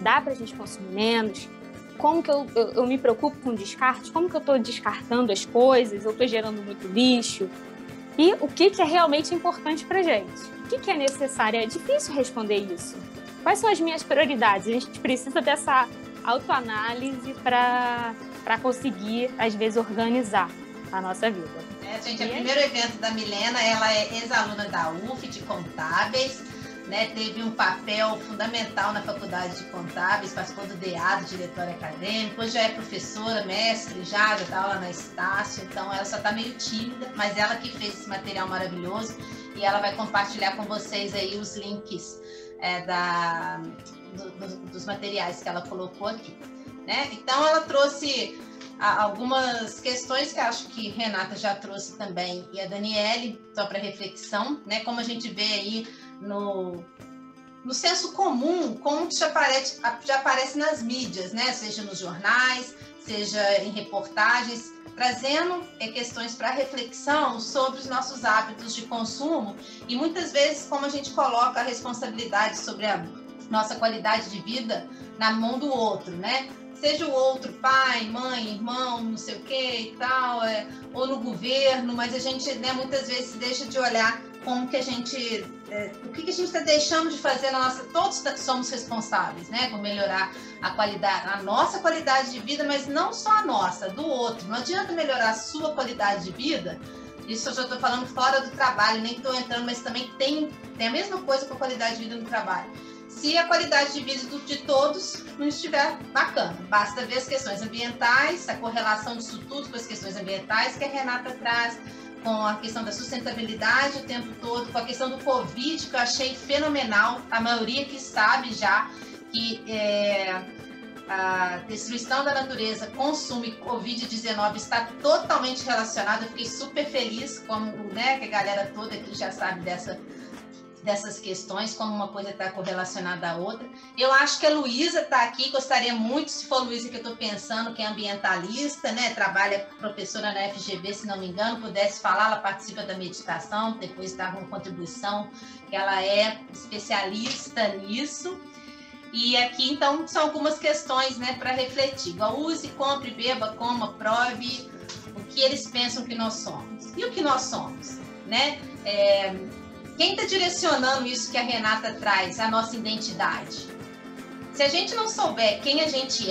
dá para a gente consumir menos, como que eu me preocupo com descarte, como que eu estou descartando as coisas, eu estou gerando muito lixo, e o que é realmente importante para a gente, o que é necessário, é difícil responder isso. Quais são as minhas prioridades? A gente precisa dessa autoanálise para conseguir, às vezes, organizar a nossa vida. Gente, é o primeiro evento da Milena, ela é ex-aluna da UF de Contábeis, né? Teve um papel fundamental na Faculdade de Contábeis, participou do DEAD, diretório acadêmico, hoje já é professora, mestre, já dá aula na Estácio, então ela só está meio tímida, mas ela que fez esse material maravilhoso e ela vai compartilhar com vocês aí os links dos materiais que ela colocou aqui, né? Então ela trouxe algumas questões que acho que Renata já trouxe também e a Daniele, só para reflexão, né? Como a gente vê aí no senso comum, como que já aparece nas mídias, né? Seja nos jornais, seja em reportagens, trazendo questões para reflexão sobre os nossos hábitos de consumo e muitas vezes como a gente coloca a responsabilidade sobre a nossa qualidade de vida na mão do outro, né? Seja o outro pai, mãe, irmão, não sei o que e tal, ou no governo, mas a gente, né, muitas vezes deixa de olhar como que a gente, o que a gente está deixando de fazer na nossa, todos somos responsáveis, né, por melhorar a nossa qualidade de vida, mas não só a nossa, do outro. Não adianta melhorar a sua qualidade de vida, isso eu já estou falando fora do trabalho, nem estou entrando, mas também tem a mesma coisa com a qualidade de vida no trabalho. Se a qualidade de vida de todos não estiver bacana. Basta ver as questões ambientais, a correlação disso tudo com as questões ambientais que a Renata traz, com a questão da sustentabilidade o tempo todo, com a questão do Covid, que eu achei fenomenal. A maioria que sabe já que a destruição da natureza, consumo e Covid-19 está totalmente relacionado. Eu fiquei super feliz, como, né, que a galera toda aqui já sabe dessas questões, como uma coisa está correlacionada à outra. Eu acho que a Luísa está aqui, gostaria muito, se for a Luísa que eu estou pensando, que é ambientalista, né? Trabalha professora na FGV, se não me engano, pudesse falar, ela participa da meditação, depois está com contribuição, que ela é especialista nisso. E aqui, então, são algumas questões, né, para refletir. Igual, use, compre, beba, coma, prove o que eles pensam que nós somos. E o que nós somos, né? Quem está direcionando isso que a Renata traz, a nossa identidade? Se a gente não souber quem a gente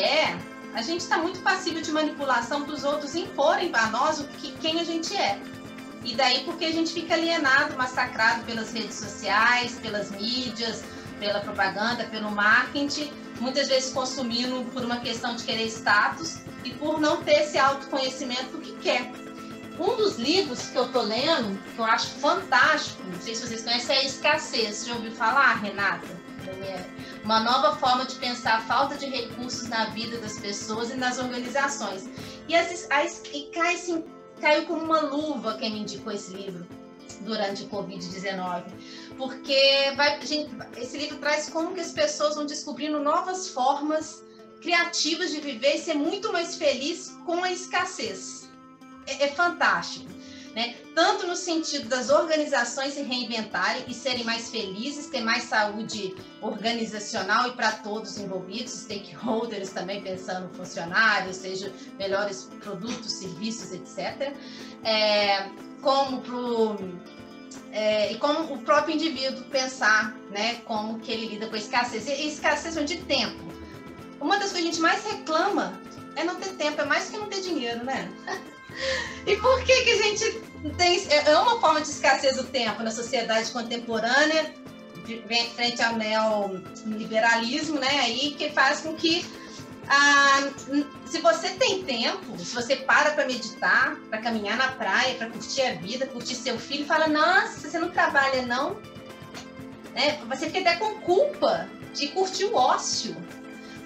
está muito passível de manipulação dos outros imporem para nós quem a gente é. E daí porque a gente fica alienado, massacrado pelas redes sociais, pelas mídias, pela propaganda, pelo marketing, muitas vezes consumindo por uma questão de querer status e por não ter esse autoconhecimento do que quer. Um dos livros que eu tô lendo, que eu acho fantástico, não sei se vocês conhecem, é a Escassez. Você já ouviu falar, Renata? Uma nova forma de pensar a falta de recursos na vida das pessoas e nas organizações. E caiu como uma luva quem me indicou esse livro durante o Covid-19. Porque esse livro traz como que as pessoas vão descobrindo novas formas criativas de viver e ser muito mais feliz com a escassez. É fantástico, né? Tanto no sentido das organizações se reinventarem e serem mais felizes, ter mais saúde organizacional e para todos envolvidos, stakeholders também pensando em funcionários, seja melhores produtos, serviços, etc. Como o próprio indivíduo pensar, né, como que ele lida com a escassez. E escassez de tempo. Uma das coisas que a gente mais reclama é não ter tempo, é mais que não ter dinheiro, né? E por que a gente tem... É uma forma de escassez do tempo na sociedade contemporânea, frente ao neoliberalismo, né? Aí que faz com que, se você tem tempo, se você para meditar, para caminhar na praia, para curtir a vida, curtir seu filho, fala, nossa, você não trabalha não? Você fica até com culpa de curtir o ócio,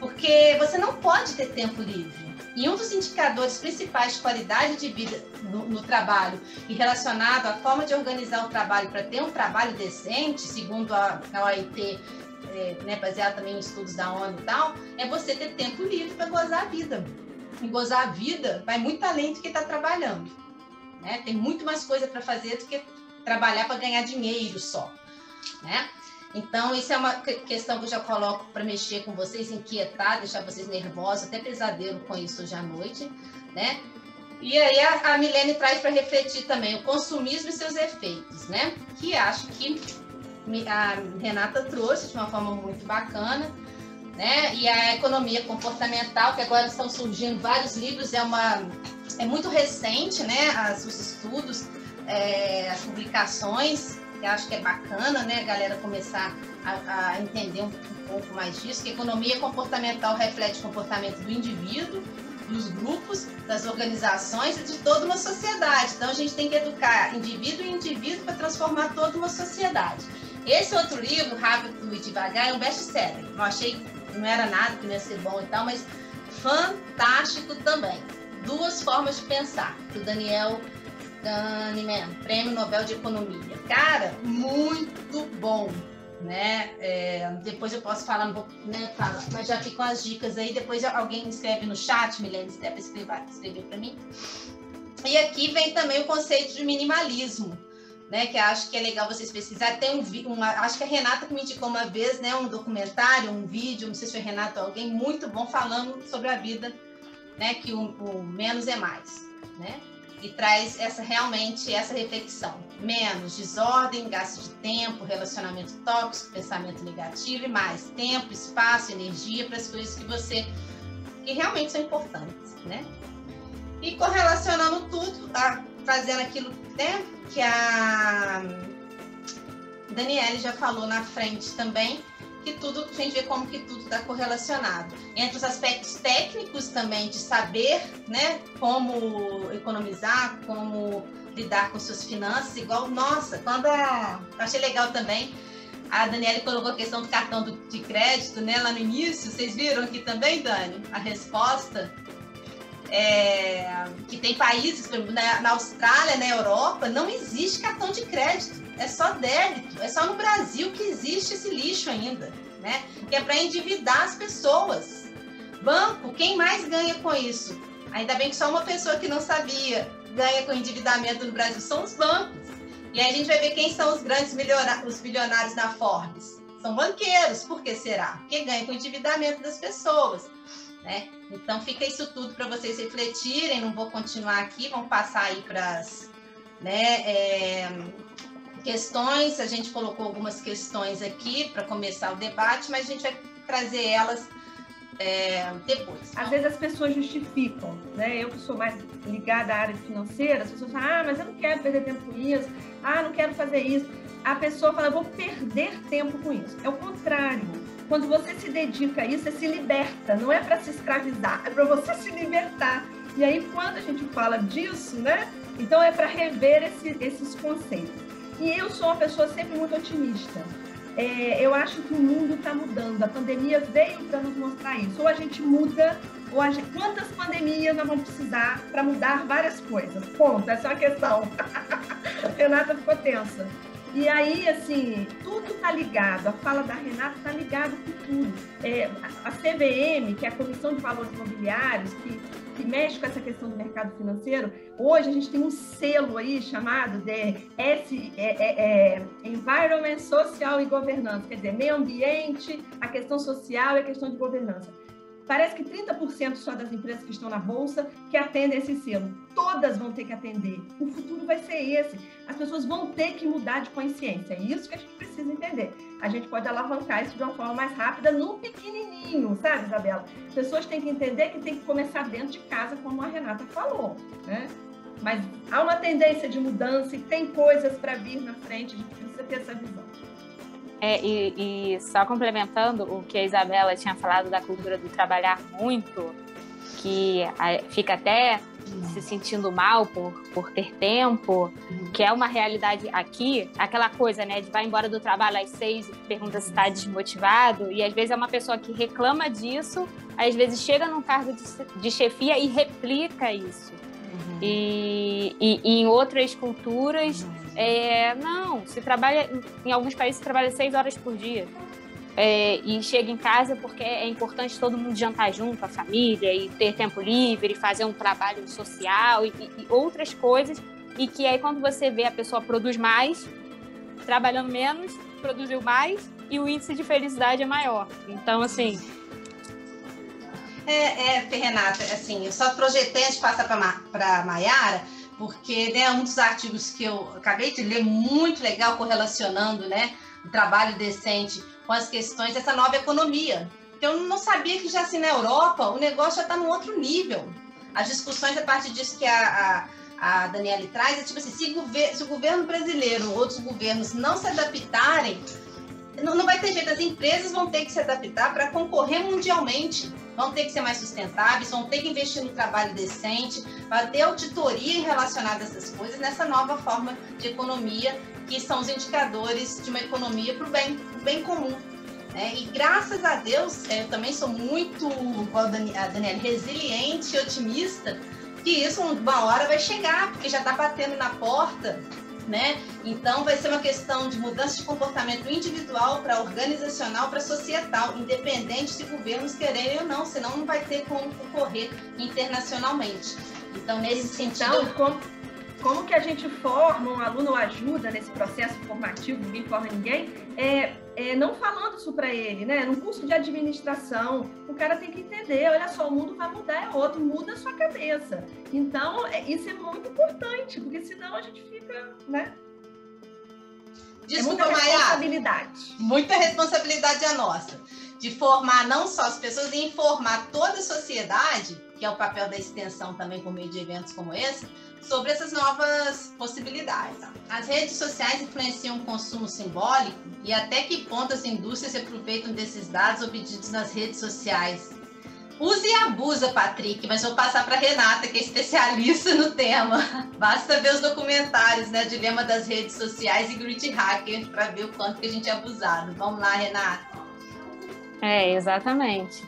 porque você não pode ter tempo livre. E um dos indicadores principais de qualidade de vida no trabalho e relacionado à forma de organizar o trabalho para ter um trabalho decente, segundo a OIT, né, baseado também em estudos da ONU e tal, é você ter tempo livre para gozar a vida. E gozar a vida vai muito além do que está trabalhando, né? Tem muito mais coisa para fazer do que trabalhar para ganhar dinheiro só, né? Então, isso é uma questão que eu já coloco para mexer com vocês, inquietar, deixar vocês nervosos, até pesadelo com isso hoje à noite, né? E aí a Milene traz para refletir também o consumismo e seus efeitos, né? Que acho que a Renata trouxe de uma forma muito bacana, né? E a economia comportamental, que agora estão surgindo vários livros, é muito recente, né? Os estudos, as publicações. Eu acho que é bacana, né, a galera começar a entender um pouco mais disso, que a economia comportamental reflete o comportamento do indivíduo, dos grupos, das organizações e de toda uma sociedade. Então, a gente tem que educar indivíduo e indivíduo para transformar toda uma sociedade. Esse outro livro, Rápido e Devagar, é um best-seller. Eu achei que não era nada, que não ia ser bom e tal, mas fantástico também. Duas formas de pensar, do Daniel Kahneman, Prêmio Nobel de Economia. Cara, muito bom, né? Depois eu posso falar, não vou, né, falar, mas já ficam as dicas aí. Depois alguém escreve no chat, Milene, se der para escrever para mim. E aqui vem também o conceito de minimalismo, né? Que acho que é legal vocês pesquisarem. Tem acho que a Renata que me indicou uma vez, né? Um documentário, um vídeo, não sei se foi Renata ou alguém, muito bom, falando sobre a vida, né? Que o menos é mais, né? E traz realmente essa reflexão. Menos desordem, gasto de tempo, relacionamento tóxico, pensamento negativo e mais tempo, espaço, energia para as coisas que realmente são importantes, né? E correlacionando tudo, fazendo aquilo, né, que a Daniele já falou na frente também, que tudo, a gente vê como que tudo está correlacionado. Entre os aspectos técnicos também, de saber, né, como economizar, como lidar com suas finanças, igual, nossa, eu achei legal também, a Daniele colocou a questão do cartão de crédito, né, lá no início, vocês viram aqui também, Dani, a resposta, que tem países, por exemplo, na Austrália, na Europa, não existe cartão de crédito. É só débito, é só no Brasil que existe esse lixo ainda, né? Que é para endividar as pessoas. Banco, quem mais ganha com isso? Ainda bem que só uma pessoa que não sabia ganha com endividamento no Brasil, são os bancos. E aí a gente vai ver quem são os grandes os bilionários na Forbes. São banqueiros, por que será? Porque ganham com o endividamento das pessoas, né? Então fica isso tudo para vocês refletirem, não vou continuar aqui, vamos passar aí para as, né, questões. A gente colocou algumas questões aqui para começar o debate, mas a gente vai trazer elas depois. Às vezes as pessoas justificam, né? Eu que sou mais ligada à área financeira, as pessoas falam, mas eu não quero perder tempo com isso, não quero fazer isso. A pessoa fala, eu vou perder tempo com isso. É o contrário. Quando você se dedica a isso, você se liberta. Não é para se escravizar, é para você se libertar. E aí, quando a gente fala disso, né? Então, é para rever esses conceitos. E eu sou uma pessoa sempre muito otimista. Eu acho que o mundo está mudando. A pandemia veio para nos mostrar isso. Ou a gente muda, ou quantas pandemias nós vamos precisar para mudar várias coisas? Ponto, essa é uma questão. A Renata ficou tensa. E aí, assim, tudo está ligado. A fala da Renata está ligada com tudo. A CVM, que é a Comissão de Valores Imobiliários, que mexe com essa questão do mercado financeiro, hoje a gente tem um selo aí chamado de Environment, Social e Governança, quer dizer, meio ambiente, a questão social e a questão de governança. Parece que 30% só das empresas que estão na Bolsa que atendem esse selo. Todas vão ter que atender. O futuro vai ser esse. As pessoas vão ter que mudar de consciência. É isso que a gente precisa entender. A gente pode alavancar isso de uma forma mais rápida no pequenininho, sabe, Isabela? As pessoas têm que entender que tem que começar dentro de casa, como a Renata falou, né? Mas há uma tendência de mudança e tem coisas para vir na frente. A gente precisa ter essa visão. E só complementando o que a Isabela tinha falado da cultura do trabalhar muito, que fica até se sentindo mal por ter tempo, que é uma realidade aqui, aquela coisa, né, de vai embora do trabalho às 6 e pergunta se está desmotivado, e às vezes é uma pessoa que reclama disso, às vezes chega num cargo de chefia e replica isso. E em outras culturas, não, se trabalha, em alguns países se trabalha 6 horas por dia. E chega em casa porque é importante todo mundo jantar junto, a família, e ter tempo livre, fazer um trabalho social e outras coisas, e que aí quando você vê a pessoa produz mais, trabalhando menos, produziu mais, e o índice de felicidade é maior. Então, assim... Renata, assim, eu só projetei antes de passar para a Maiara, porque, né, um dos artigos que eu acabei de ler, muito legal, correlacionando, né, o trabalho decente com as questões dessa nova economia. Eu não sabia que já assim na Europa o negócio já está num outro nível. As discussões a partir disso que a Daniele traz é tipo assim, se o governo brasileiro, outros governos não se adaptarem, não vai ter jeito, as empresas vão ter que se adaptar para concorrer mundialmente, vão ter que ser mais sustentáveis, vão ter que investir no trabalho decente, vai ter auditoria relacionada a essas coisas, nessa nova forma de economia, que são os indicadores de uma economia para o bem comum. E graças a Deus, eu também sou muito, igual a Daniela, resiliente e otimista, que isso uma hora vai chegar, porque já está batendo na porta, né? Então vai ser uma questão de mudança de comportamento individual para organizacional, para societal, independente se governos quererem ou não, senão não vai ter como concorrer internacionalmente. Então, nesse sentido... Como que a gente forma um aluno ou ajuda nesse processo formativo, ninguém forma ninguém, não falando isso para ele, né? Num curso de administração, o cara tem que entender, olha só, o mundo vai mudar, é outro, muda a sua cabeça. Então, isso é muito importante, porque senão a gente fica, né? Desculpa, muita responsabilidade. Muita responsabilidade é nossa, de formar não só as pessoas, e informar toda a sociedade, que é o papel da extensão também por meio de eventos como esse, sobre essas novas possibilidades. As redes sociais influenciam o consumo simbólico e até que ponto as indústrias se aproveitam desses dados obtidos nas redes sociais. Usa e abusa, Patrick, mas vou passar para a Renata, que é especialista no tema. Basta ver os documentários, né, Dilema das Redes Sociais e Grid Hacker, para ver o quanto que a gente é abusado. Vamos lá, Renata. Exatamente.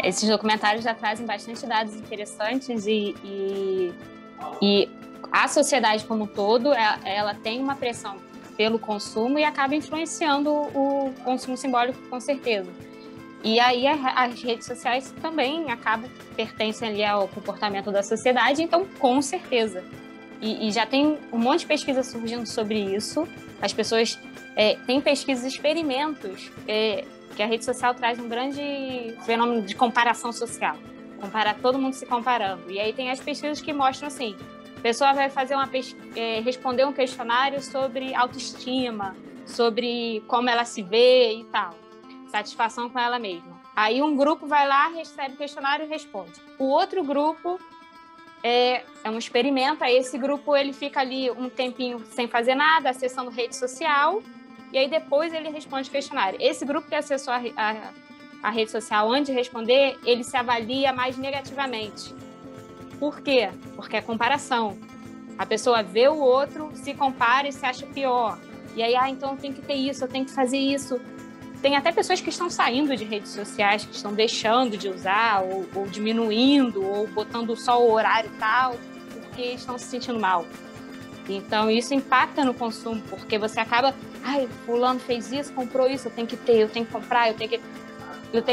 Esses documentários já trazem bastante dados interessantes e a sociedade como um todo, ela tem uma pressão pelo consumo e acaba influenciando o consumo simbólico, com certeza. E aí as redes sociais também pertencem ali ao comportamento da sociedade, então com certeza. E já tem um monte de pesquisa surgindo sobre isso. As pessoas têm pesquisas, experimentos, que a rede social traz um grande fenômeno de comparação social. Comparar, todo mundo se comparando. E aí tem as pesquisas que mostram assim, a pessoa vai fazer responder um questionário sobre autoestima, sobre como ela se vê e tal, satisfação com ela mesma. Aí um grupo vai lá, recebe o questionário e responde. O outro grupo é um experimento, aí esse grupo ele fica ali um tempinho sem fazer nada, acessando rede social, e aí depois ele responde o questionário. Esse grupo que acessou a rede social antes de responder, ele se avalia mais negativamente. Por quê? Porque é comparação. A pessoa vê o outro, se compara e se acha pior. E aí, então eu tenho que ter isso, eu tenho que fazer isso. Tem até pessoas que estão saindo de redes sociais, que estão deixando de usar, ou diminuindo, ou botando só o horário tal, porque estão se sentindo mal. Então, isso impacta no consumo, porque você acaba, fulano fez isso, comprou isso, eu tenho que ter, eu tenho que comprar, eu tenho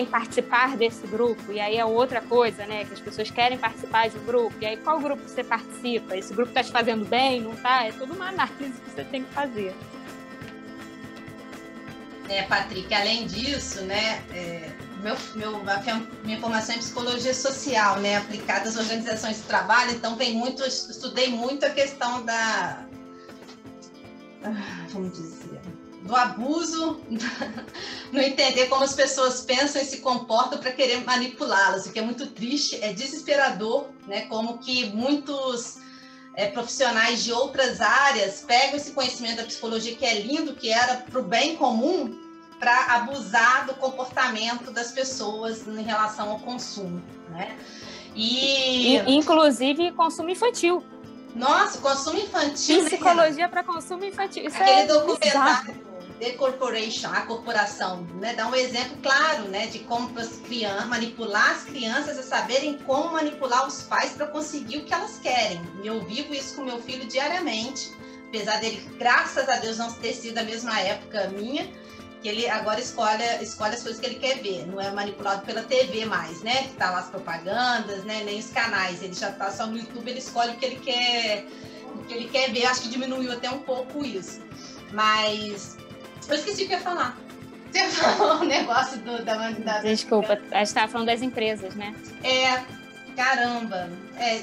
que participar desse grupo. E aí é outra coisa, né? Que as pessoas querem participar de um grupo. E aí, qual grupo você participa? Esse grupo está te fazendo bem, não está? É toda uma análise que você tem que fazer. Patrick, além disso, né? Minha formação em psicologia social, né? Aplicada às organizações de trabalho. Então, estudei muito a questão do abuso, não entender como as pessoas pensam e se comportam para querer manipulá-las, o que é muito triste, é desesperador, né? Como que muitos profissionais de outras áreas pegam esse conhecimento da psicologia, que é lindo, que era para o bem comum, para abusar do comportamento das pessoas em relação ao consumo, né? E Inclusive consumo infantil. Nossa, consumo infantil. Psicologia para consumo infantil. Isso aquele documentário The Corporation, a corporação, né? Dá um exemplo claro, né, de como manipular as crianças a saberem como manipular os pais para conseguir o que elas querem. E eu vivo isso com meu filho diariamente, apesar dele, graças a Deus, não ter sido da mesma época minha, que ele agora escolhe as coisas que ele quer ver, não é manipulado pela TV mais, né? Que tá lá as propagandas, né? Nem os canais, ele já tá só no YouTube, ele escolhe o que ele quer ver. Acho que diminuiu até um pouco isso. Mas eu esqueci o que eu ia falar. Você falou o negócio da... Desculpa, a gente estava falando das empresas, né? Caramba.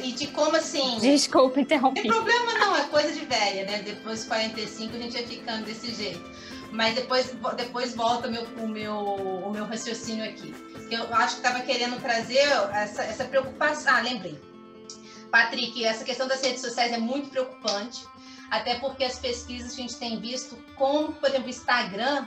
E de como assim... Desculpa, interrompi. Não tem problema não, é coisa de velha, né? Depois dos 45 a gente vai ficando desse jeito. Mas depois volta o meu raciocínio aqui. Eu acho que estava querendo trazer essa preocupação. Lembrei. Patrick, essa questão das redes sociais é muito preocupante, até porque as pesquisas que a gente tem visto, como, por exemplo, o Instagram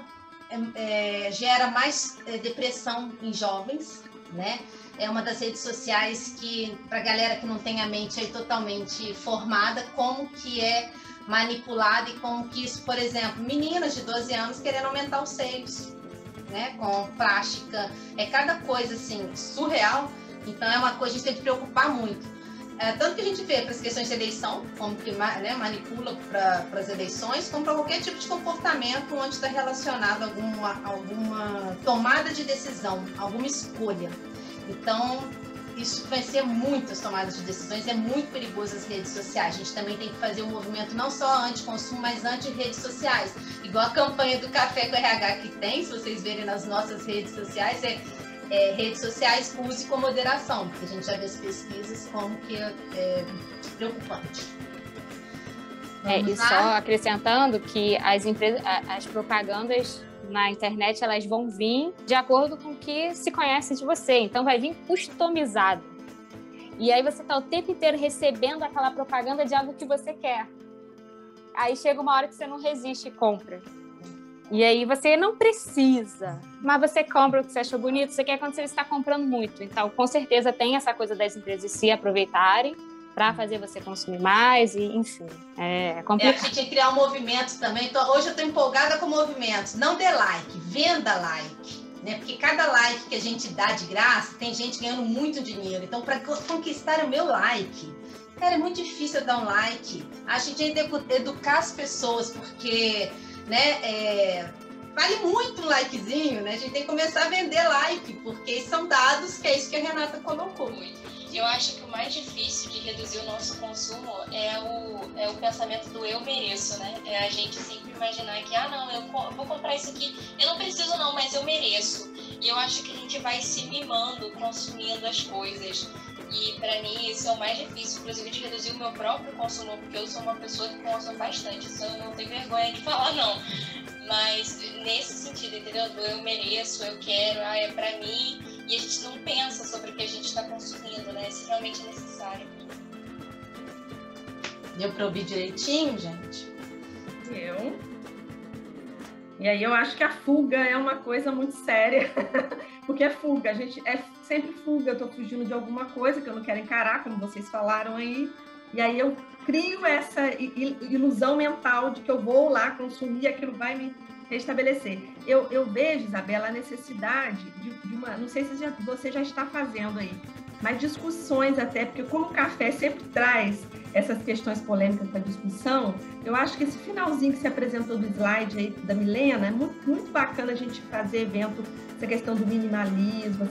gera mais depressão em jovens, né? É uma das redes sociais que, para a galera que não tem a mente aí totalmente formada, como que é manipulada e como que isso, por exemplo, meninas de 12 anos querendo aumentar os seios, né, com plástica, cada coisa assim surreal. Então é uma coisa que a gente tem que preocupar muito, tanto que a gente vê para as questões de eleição, como que, né, manipula para as eleições, como para qualquer tipo de comportamento onde está relacionado a alguma tomada de decisão, alguma escolha. Então isso influencia muito as tomadas de decisões, é muito perigoso as redes sociais. A gente também tem que fazer um movimento não só anti-consumo, mas anti-redes sociais. Igual a campanha do Café com RH que tem, se vocês verem nas nossas redes sociais, redes sociais use com moderação, porque a gente já vê as pesquisas como que é preocupante. E só acrescentando que as propagandas na internet, elas vão vir de acordo com o que se conhece de você. Então, vai vir customizado. E aí você está o tempo inteiro recebendo aquela propaganda de algo que você quer. Aí chega uma hora que você não resiste e compra. E aí você não precisa, mas você compra o que você achou bonito, você quer quando você está comprando muito. Então, com certeza, tem essa coisa das empresas se aproveitarem para fazer você consumir mais, e enfim, é complicado. A gente tem que criar um movimento também. Então, hoje eu estou empolgada com movimentos. Não dê like, venda like, né? Porque cada like que a gente dá de graça, tem gente ganhando muito dinheiro. Então, para conquistar o meu like, cara, é muito difícil eu dar um like. A gente tem que educar as pessoas, porque, né, vale muito um likezinho, né? A gente tem que começar a vender like, porque são dados, que é isso que a Renata colocou. Eu acho que o mais difícil de reduzir o nosso consumo é o pensamento do eu mereço, né? É a gente sempre imaginar que, não, eu vou comprar isso aqui, eu não preciso não, mas eu mereço. E eu acho que a gente vai se mimando, consumindo as coisas. E pra mim isso é o mais difícil, inclusive de reduzir o meu próprio consumo, porque eu sou uma pessoa que consome bastante, isso eu não tenho vergonha de falar não. Mas nesse sentido, entendeu? Do eu mereço, eu quero, é pra mim. E a gente não pensa sobre o que a gente está consumindo, né? Se realmente é necessário. Deu para ouvir direitinho, gente? E aí eu acho que a fuga é uma coisa muito séria, porque é fuga, a gente é sempre fuga, eu tô fugindo de alguma coisa que eu não quero encarar, como vocês falaram aí, e aí eu crio essa ilusão mental de que eu vou lá consumir, aquilo vai me restabelecer. Eu vejo, Isabela, a necessidade de uma, não sei se você já está fazendo aí, mas discussões até, porque como o café sempre traz essas questões polêmicas para discussão, eu acho que esse finalzinho que se apresentou do slide aí da Milena, é muito, muito bacana a gente fazer evento, essa questão do minimalismo,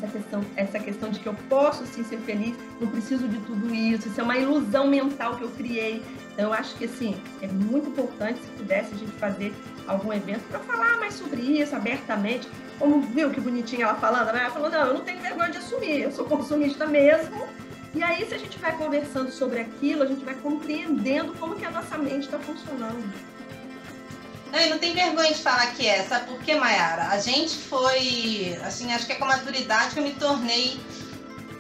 essa questão de que eu posso sim ser feliz, não preciso de tudo isso é uma ilusão mental que eu criei. Então eu acho que assim, é muito importante se pudesse a gente fazer algum evento para falar mais sobre isso abertamente, como viu que bonitinha ela falando, né? Ela falou, não, eu não tenho vergonha de assumir, eu sou consumista mesmo. E aí, se a gente vai conversando sobre aquilo, a gente vai compreendendo como que a nossa mente está funcionando. Não tem vergonha de falar que sabe por quê, Mayara? A gente foi, assim, acho que é com a maturidade que eu me tornei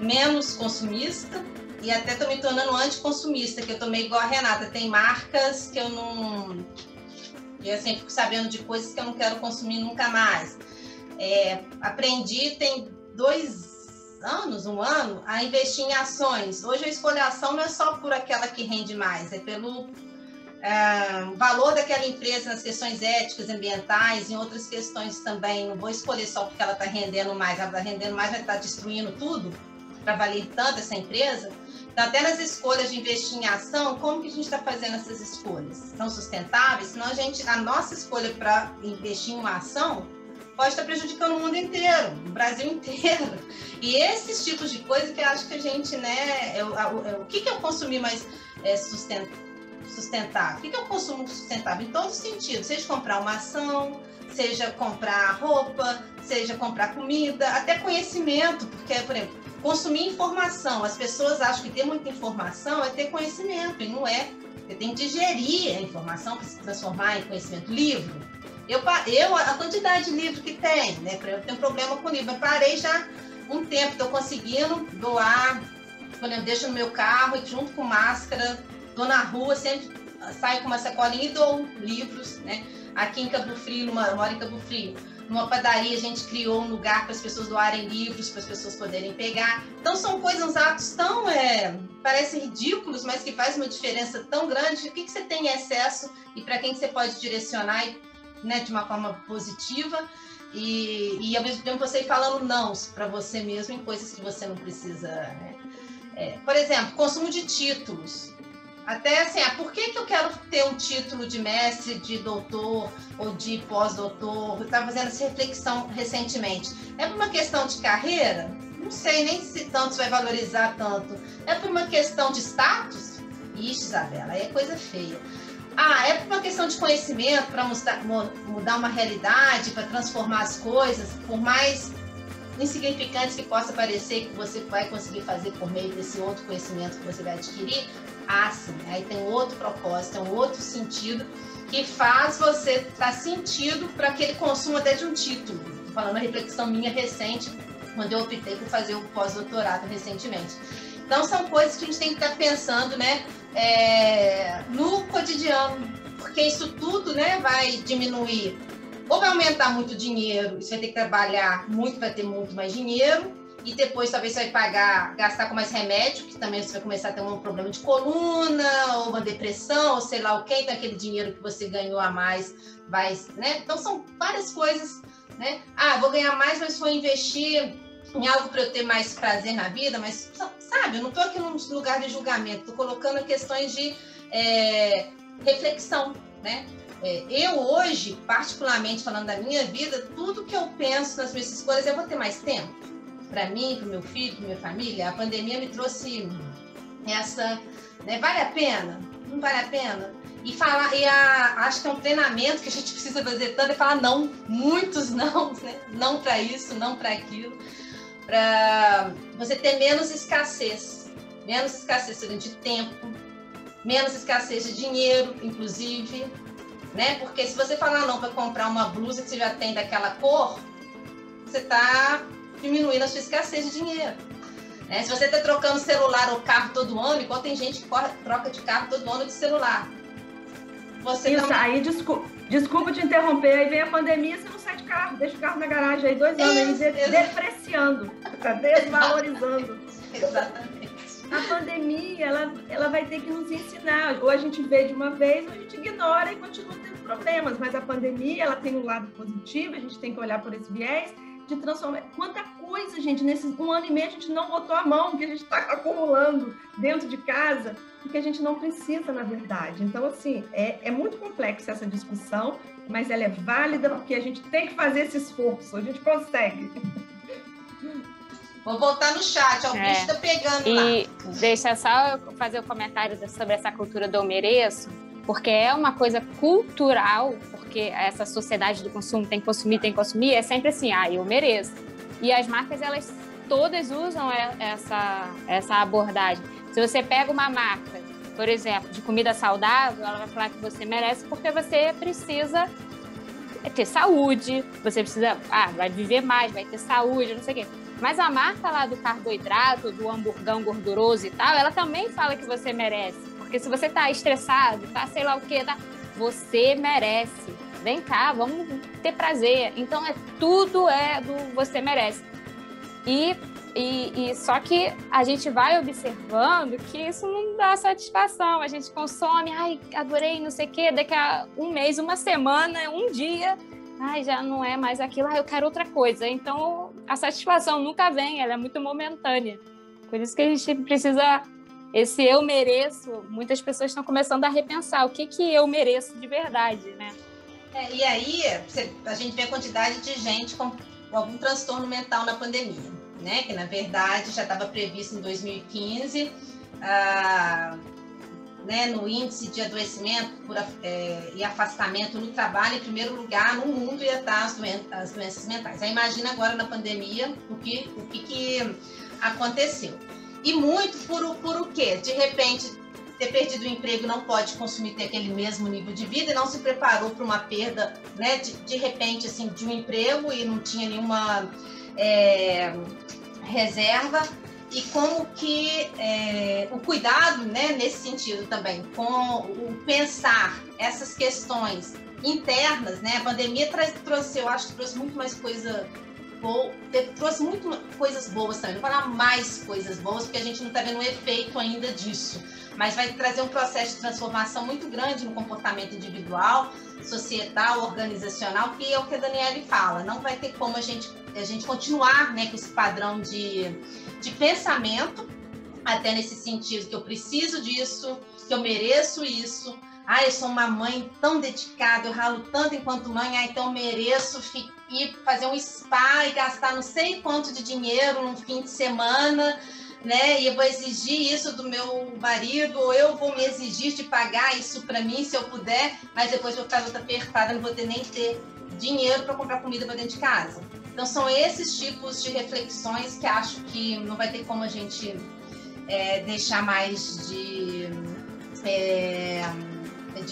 menos consumista e até tô me tornando anticonsumista, que eu tô meio igual a Renata. Tem marcas que eu não... Eu assim, fico sabendo de coisas que eu não quero consumir nunca mais. Aprendi, tem 2 anos, um ano, a investir em ações. Hoje a escolha ação não é só por aquela que rende mais, é pelo valor daquela empresa nas questões éticas, ambientais, em outras questões também. Não vou escolher só porque ela está rendendo mais, ela está rendendo mais, vai estar destruindo tudo para valer tanto essa empresa. Então, até nas escolhas de investir em ação, como que a gente está fazendo essas escolhas? São sustentáveis? Senão a nossa escolha para investir em uma ação pode estar prejudicando o mundo inteiro, o Brasil inteiro. E esses tipos de coisa que eu acho que a gente, né, o que é o consumir mais sustentável? O que é o consumo sustentável? Em todos os sentidos, seja comprar uma ação, seja comprar roupa, seja comprar comida, até conhecimento, porque, por exemplo, consumir informação. As pessoas acham que ter muita informação é ter conhecimento, e não é. Você tem que digerir a informação para se transformar em conhecimento. Livro. A quantidade de livro que tem, né? Eu tenho problema com livro. Eu parei já um tempo, estou conseguindo doar, por exemplo, deixo no meu carro e junto com máscara, estou na rua, sempre saio com uma sacolinha e dou livros, né? Aqui em Cabo Frio, eu moro em Cabo Frio, numa padaria a gente criou um lugar para as pessoas doarem livros, para as pessoas poderem pegar. Então são coisas, uns atos tão, parecem ridículos, mas que faz uma diferença tão grande. O que você tem em excesso e para quem que você pode direcionar, né, de uma forma positiva e ao mesmo tempo você ir falando não para você mesmo em coisas que você não precisa, né? Por exemplo, consumo de títulos. Até assim, por que eu quero ter um título de mestre, de doutor ou de pós-doutor? Eu estava fazendo essa reflexão recentemente. É por uma questão de carreira? Não sei nem se tanto vai valorizar tanto. É por uma questão de status? Ixi, Isabela, aí é coisa feia. É por uma questão de conhecimento, para mudar uma realidade, para transformar as coisas, por mais insignificantes que possa parecer que você vai conseguir fazer por meio desse outro conhecimento que você vai adquirir. Sim, aí tem outro propósito, tem um outro sentido que faz você dar sentido para aquele consumo até de um título. Estou falando a reflexão minha recente, quando eu optei por fazer o pós-doutorado recentemente. Então, são coisas que a gente tem que estar pensando, né, no cotidiano, porque isso tudo, né, vai diminuir, ou vai aumentar muito o dinheiro, você vai ter que trabalhar muito para ter muito mais dinheiro, e depois talvez você vai gastar com mais remédio, que também você vai começar a ter um problema de coluna, ou uma depressão, ou sei lá o quê, então aquele dinheiro que você ganhou a mais vai, né? Então são várias coisas, né? Vou ganhar mais, mas vou investir em algo para eu ter mais prazer na vida, mas, sabe, eu não estou aqui num lugar de julgamento, estou colocando questões de reflexão, né? Eu hoje, particularmente falando da minha vida, tudo que eu penso nas minhas escolhas, eu vou ter mais tempo para mim, para o meu filho, para minha família. A pandemia me trouxe essa, né? Vale a pena? Não vale a pena? Acho que é um treinamento que a gente precisa fazer tanto, é falar não, muitos não, né? Não para isso, não para aquilo, para você ter menos escassez de tempo, menos escassez de dinheiro, inclusive, né? Porque se você falar não para comprar uma blusa que você já tem daquela cor, você está diminuindo a sua escassez de dinheiro, né? Se você está trocando celular ou carro todo ano, igual tem gente que troca de carro todo ano de celular. Você isso, aí, desculpa te interromper, aí vem a pandemia, você não sai de carro, deixa o carro na garagem aí 2 anos, aí depreciando, tá desvalorizando. Exatamente. A pandemia, ela vai ter que nos ensinar, ou a gente vê de uma vez, ou a gente ignora e continua tendo problemas, mas a pandemia, ela tem um lado positivo, a gente tem que olhar por esse viés, de transformar. Quanta coisa, gente, nesses 1 ano e meio a gente não botou a mão, que a gente está acumulando dentro de casa, porque a gente não precisa, na verdade. Então, assim, é muito complexa essa discussão, mas ela é válida porque a gente tem que fazer esse esforço, a gente consegue. Vou voltar no chat, o bicho está pegando lá. E deixa só eu fazer um comentário sobre essa cultura do eu mereço, porque é uma coisa cultural, porque essa sociedade do consumo tem que consumir, é sempre assim, eu mereço. E as marcas, elas todas usam essa abordagem. Se você pega uma marca, por exemplo, de comida saudável, ela vai falar que você merece porque você precisa ter saúde, você precisa, vai viver mais, vai ter saúde, não sei o quê. Mas a marca lá do carboidrato, do hamburgão gorduroso e tal, ela também fala que você merece. Porque se você tá estressado, tá sei lá o quê, você merece. Vem cá, vamos ter prazer. Então, tudo é do você merece. E E só que a gente vai observando que isso não dá satisfação. A gente consome, ai, adorei, não sei o quê, daqui a um mês, uma semana, um dia, ai, já não é mais aquilo, ai, eu quero outra coisa. Então, a satisfação nunca vem, ela é muito momentânea. Por isso que a gente precisa, esse eu mereço, muitas pessoas estão começando a repensar o que eu mereço de verdade, né? E aí, a gente vê a quantidade de gente com algum transtorno mental na pandemia, né? Que, na verdade, já estava previsto em 2015, né, no índice de adoecimento e afastamento no trabalho, em primeiro lugar, no mundo ia estar as doenças mentais. Aí imagina agora na pandemia o que aconteceu. E muito por o quê? De repente, ter perdido o emprego, não pode consumir, ter aquele mesmo nível de vida e não se preparou para uma perda, né, de repente, assim, de um emprego e não tinha nenhuma reserva. E como que o cuidado, né, nesse sentido também, com o pensar essas questões internas, né, a pandemia trouxe muito mais coisa boa, trouxe muito coisas boas também, não falar mais coisas boas, porque a gente não está vendo o efeito ainda disso, mas vai trazer um processo de transformação muito grande no comportamento individual, societal, organizacional, que é o que a Daniele fala, não vai ter como a gente continuar, né, com esse padrão de pensamento, até nesse sentido, que eu preciso disso, que eu mereço isso, eu sou uma mãe tão dedicada, eu ralo tanto enquanto mãe, então eu mereço ir fazer um spa e gastar não sei quanto de dinheiro num fim de semana, né, e eu vou exigir isso do meu marido, ou eu vou me exigir de pagar isso para mim, se eu puder, mas depois eu vou ficar outra apertada, não vou nem ter dinheiro para comprar comida para dentro de casa. Então, são esses tipos de reflexões que acho que não vai ter como a gente deixar mais de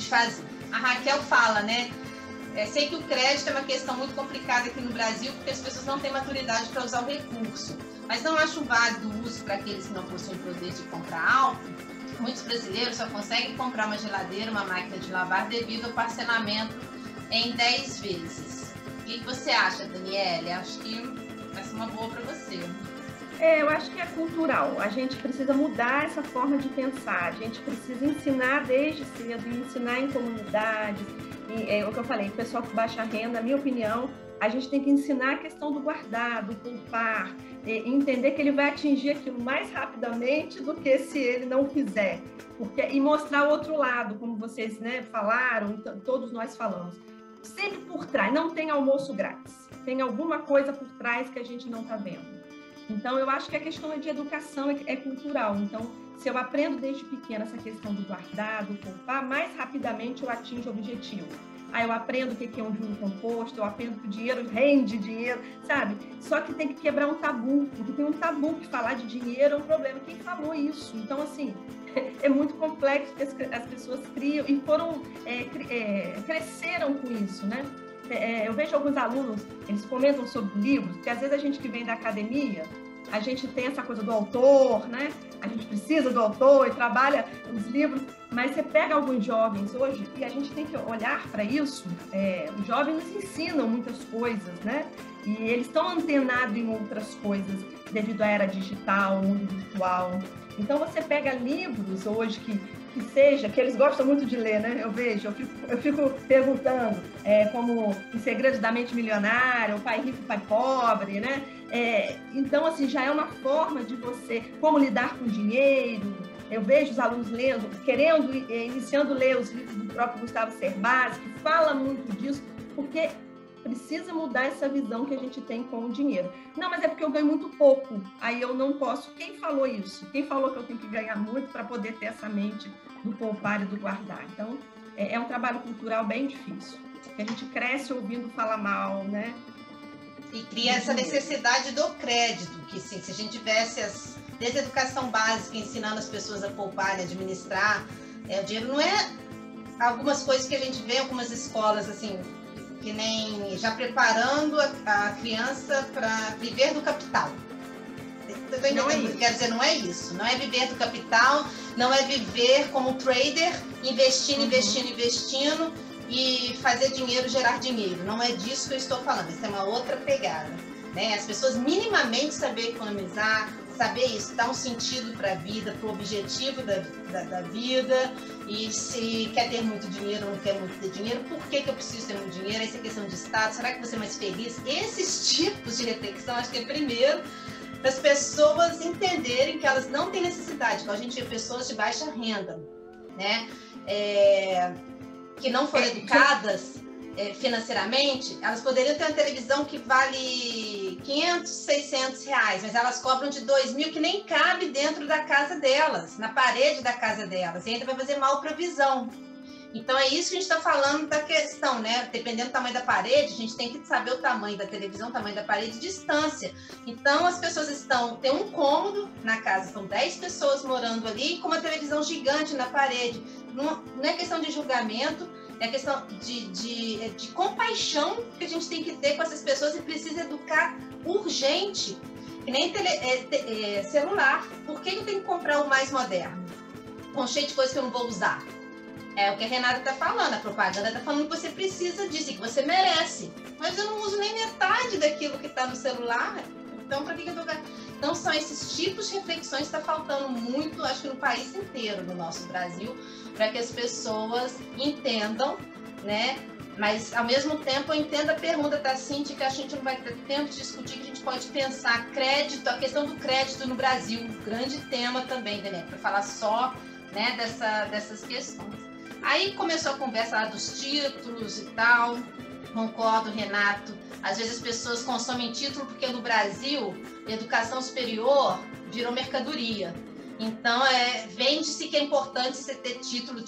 fazer. A Raquel fala, né? Sei que o crédito é uma questão muito complicada aqui no Brasil, porque as pessoas não têm maturidade para usar o recurso. Mas não acho válido o uso para aqueles que não possuem poder de compra alto. Muitos brasileiros só conseguem comprar uma geladeira, uma máquina de lavar devido ao parcelamento em 10 vezes. O que você acha, Daniele? Acho que vai ser uma boa para você. Eu acho que é cultural. A gente precisa mudar essa forma de pensar. A gente precisa ensinar desde cedo, ensinar em comunidades. É o que eu falei, o pessoal com baixa renda, na minha opinião, a gente tem que ensinar a questão do guardar, do poupar, entender que ele vai atingir aquilo mais rapidamente do que se ele não fizer. E mostrar o outro lado, como vocês, né, falaram, então, todos nós falamos. Sempre por trás, não tem almoço grátis. Tem alguma coisa por trás que a gente não está vendo. Então, eu acho que a questão de educação é cultural. Então, se eu aprendo desde pequena essa questão do guardar, do poupar, mais rapidamente eu atinjo o objetivo. Eu aprendo o que é um juro composto, eu aprendo que o dinheiro rende dinheiro, sabe? Só que tem que quebrar um tabu, porque tem um tabu que falar de dinheiro é um problema. Quem falou isso? Então, assim, é muito complexo que as pessoas criam e cresceram com isso, né? Eu vejo alguns alunos, eles comentam sobre livros, porque às vezes a gente que vem da academia, a gente tem essa coisa do autor, né? A gente precisa do autor e trabalha os livros, mas você pega alguns jovens hoje e a gente tem que olhar para isso. Os jovens nos ensinam muitas coisas, né? E eles estão antenados em outras coisas devido à era digital, mundo virtual. Então você pega livros hoje que eles gostam muito de ler, né? Eu vejo, eu fico perguntando, como Os Segredos da Mente Milionária, O Pai Rico, o Pai Pobre, né? Então, assim, já é uma forma de você, como lidar com dinheiro. Eu vejo os alunos lendo, iniciando a ler os livros do próprio Gustavo Cerbasi, que fala muito disso, porque precisa mudar essa visão que a gente tem com o dinheiro. Não, mas é porque eu ganho muito pouco, aí eu não posso. Quem falou isso? Quem falou que eu tenho que ganhar muito para poder ter essa mente do poupar e do guardar? Então, é um trabalho cultural bem difícil, que a gente cresce ouvindo falar mal, né? E cria essa necessidade do crédito, que sim, se a gente tivesse desde a educação básica, ensinando as pessoas a poupar e administrar, o dinheiro não é algumas coisas que a gente vê em algumas escolas, assim, que nem já preparando a criança para viver do capital. Não é isso. Quer dizer, não é isso. Não é viver do capital, não é viver como trader, investindo e fazer dinheiro gerar dinheiro. Não é disso que eu estou falando. Isso é uma outra pegada. né? As pessoas minimamente saber economizar, saber isso, dar um sentido para a vida, para o objetivo da vida, e se quer ter muito dinheiro ou não quer muito ter dinheiro, por que eu preciso ter muito dinheiro, essa é questão de status, será que você é mais feliz? Esses tipos de reflexão, acho que é primeiro para as pessoas entenderem que elas não têm necessidade, que a gente vê pessoas de baixa renda, né? Que não foram educadas financeiramente, elas poderiam ter uma televisão que vale 500, 600 reais, mas elas cobram de 2.000 que nem cabe dentro da casa delas, na parede da casa delas, e ainda vai fazer mal provisão. Então é isso que a gente está falando da questão, né? Dependendo do tamanho da parede, a gente tem que saber o tamanho da televisão, o tamanho da parede, distância. Então as pessoas tem um cômodo na casa, são 10 pessoas morando ali, com uma televisão gigante na parede. Não é questão de julgamento, é questão de compaixão que a gente tem que ter com essas pessoas e precisa educar urgente, que nem celular. Por que eu tenho que comprar o mais moderno? Com cheio de coisas que eu não vou usar. É o que a Renata está falando, a propaganda está falando que você precisa disso e que você merece. Mas eu não uso nem metade daquilo que está no celular, então para que eu vou gastar? Então são esses tipos de reflexões que está faltando muito, acho que no país inteiro, no nosso Brasil, para que as pessoas entendam, né? Mas ao mesmo tempo eu entendo a pergunta da Cíntia, que a gente não vai ter tempo de discutir, que a gente pode pensar crédito, a questão do crédito no Brasil, um grande tema também, né? Para falar só, né, dessas questões. Aí começou a conversa lá dos títulos e tal, concordo, Renato, às vezes as pessoas consomem título porque no Brasil, educação superior virou mercadoria. Então, vende-se que é importante você ter título,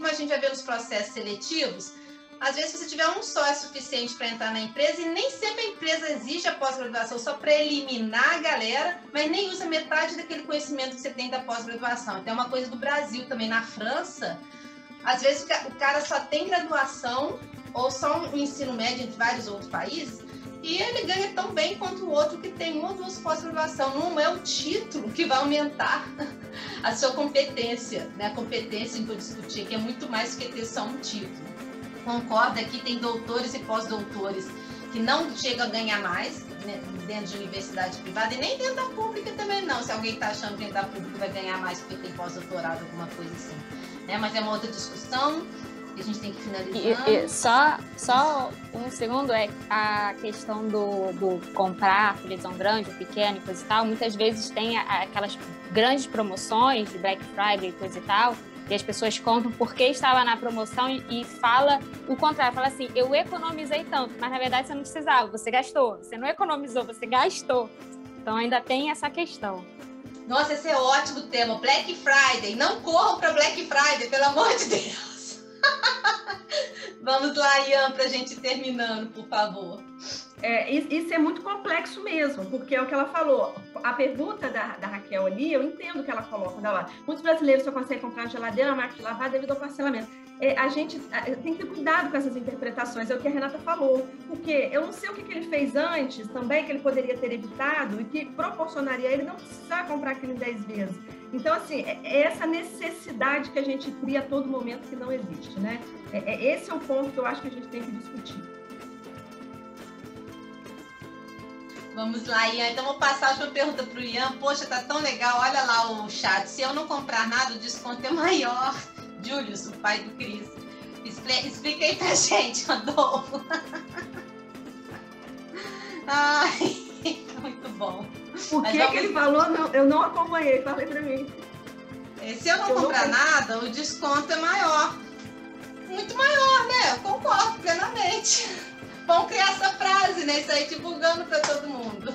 mas a gente vai ver nos processos seletivos, às vezes se você tiver um só é suficiente para entrar na empresa e nem sempre a empresa exige a pós-graduação só para eliminar a galera, mas nem usa metade daquele conhecimento que você tem da pós-graduação. Então, é uma coisa do Brasil também. Na França, às vezes o cara só tem graduação ou só um ensino médio entre vários outros países e ele ganha tão bem quanto o outro que tem uma ou duas pós-graduação. Não é o título que vai aumentar a sua competência, né? A competência que eu discuti aqui é muito mais do que ter só um título. Concordo, aqui tem doutores e pós-doutores que não chegam a ganhar mais, né, dentro de universidade privada e nem dentro da pública também não. Se alguém está achando que dentro da pública vai ganhar mais porque tem pós-doutorado, alguma coisa assim. Mas é uma outra discussão que a gente tem que finalizar. Só um segundo, a questão do comprar televisão grande ou pequena e coisa e tal, muitas vezes tem aquelas grandes promoções de Black Friday e coisa e tal, e as pessoas compram porque estava na promoção e fala o contrário, fala assim, eu economizei tanto, mas na verdade você não precisava, você gastou, você não economizou, você gastou. Então ainda tem essa questão. Nossa, esse é ótimo tema, Black Friday. Não corram para Black Friday, pelo amor de Deus. Vamos lá, Ian, para a gente ir terminando, por favor. Isso é muito complexo mesmo, porque é o que ela falou. A pergunta da Raquel ali, eu entendo o que ela coloca. Muitos brasileiros só conseguem comprar geladeira na máquina de lavar devido ao parcelamento. A gente tem que ter cuidado com essas interpretações, é o que a Renata falou, porque eu não sei o que ele fez antes também, que ele poderia ter evitado e que proporcionaria a ele não precisar comprar aquilo em 10 vezes. Então, assim, é essa necessidade que a gente cria a todo momento que não existe, né? Esse é o ponto que eu acho que a gente tem que discutir. Vamos lá, Ian. Então, vou passar a última pergunta para o Ian. Poxa, tá tão legal. Olha lá o chat. Se eu não comprar nada, o desconto é maior. Julius, o pai do Cris. Explica aí pra gente, Adolfo. Ai, muito bom. O que ele falou? Não, eu não acompanhei. Falei para mim. Se eu não comprar nada, o desconto é maior. Muito maior, né? Eu concordo plenamente. Vamos criar essa frase, né? Isso aí divulgando para todo mundo.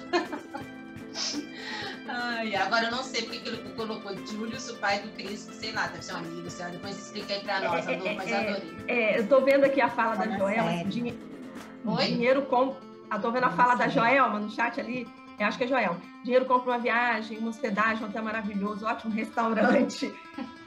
Ai, agora eu não sei porque ele colocou Julius, o pai do Cris, sei lá, deve ser um amigo, sei lá, depois explica aí para nós, Adolfo, mas adorei. Eu tô vendo aqui a fala da Joelma. Dinheiro compra. Eu tô vendo a fala da Joelma no chat ali. Eu acho que é Joelma. Dinheiro compra uma viagem, uma hospedagem, um hotel maravilhoso, ótimo restaurante.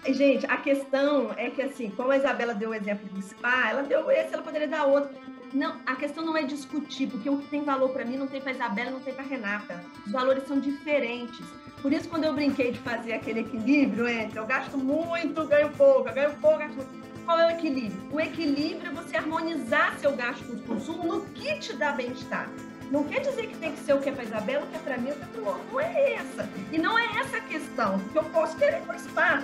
Gente, a questão é que, assim, como a Isabela deu o exemplo do spa, ela deu esse, ela poderia dar outro. Não, a questão não é discutir, porque o que tem valor para mim não tem para a Isabela, não tem para a Renata. Os valores são diferentes. Por isso, quando eu brinquei de fazer aquele equilíbrio entre eu gasto muito, ganho pouco, eu ganho pouco, gasto muito. Qual é o equilíbrio? O equilíbrio é você harmonizar seu gasto com consumo no que te dá bem-estar. Não quer dizer que tem que ser o que é para a Isabela, o que é para mim, o que é para o outro. Não é essa. E não é essa a questão, porque eu posso querer para o spa.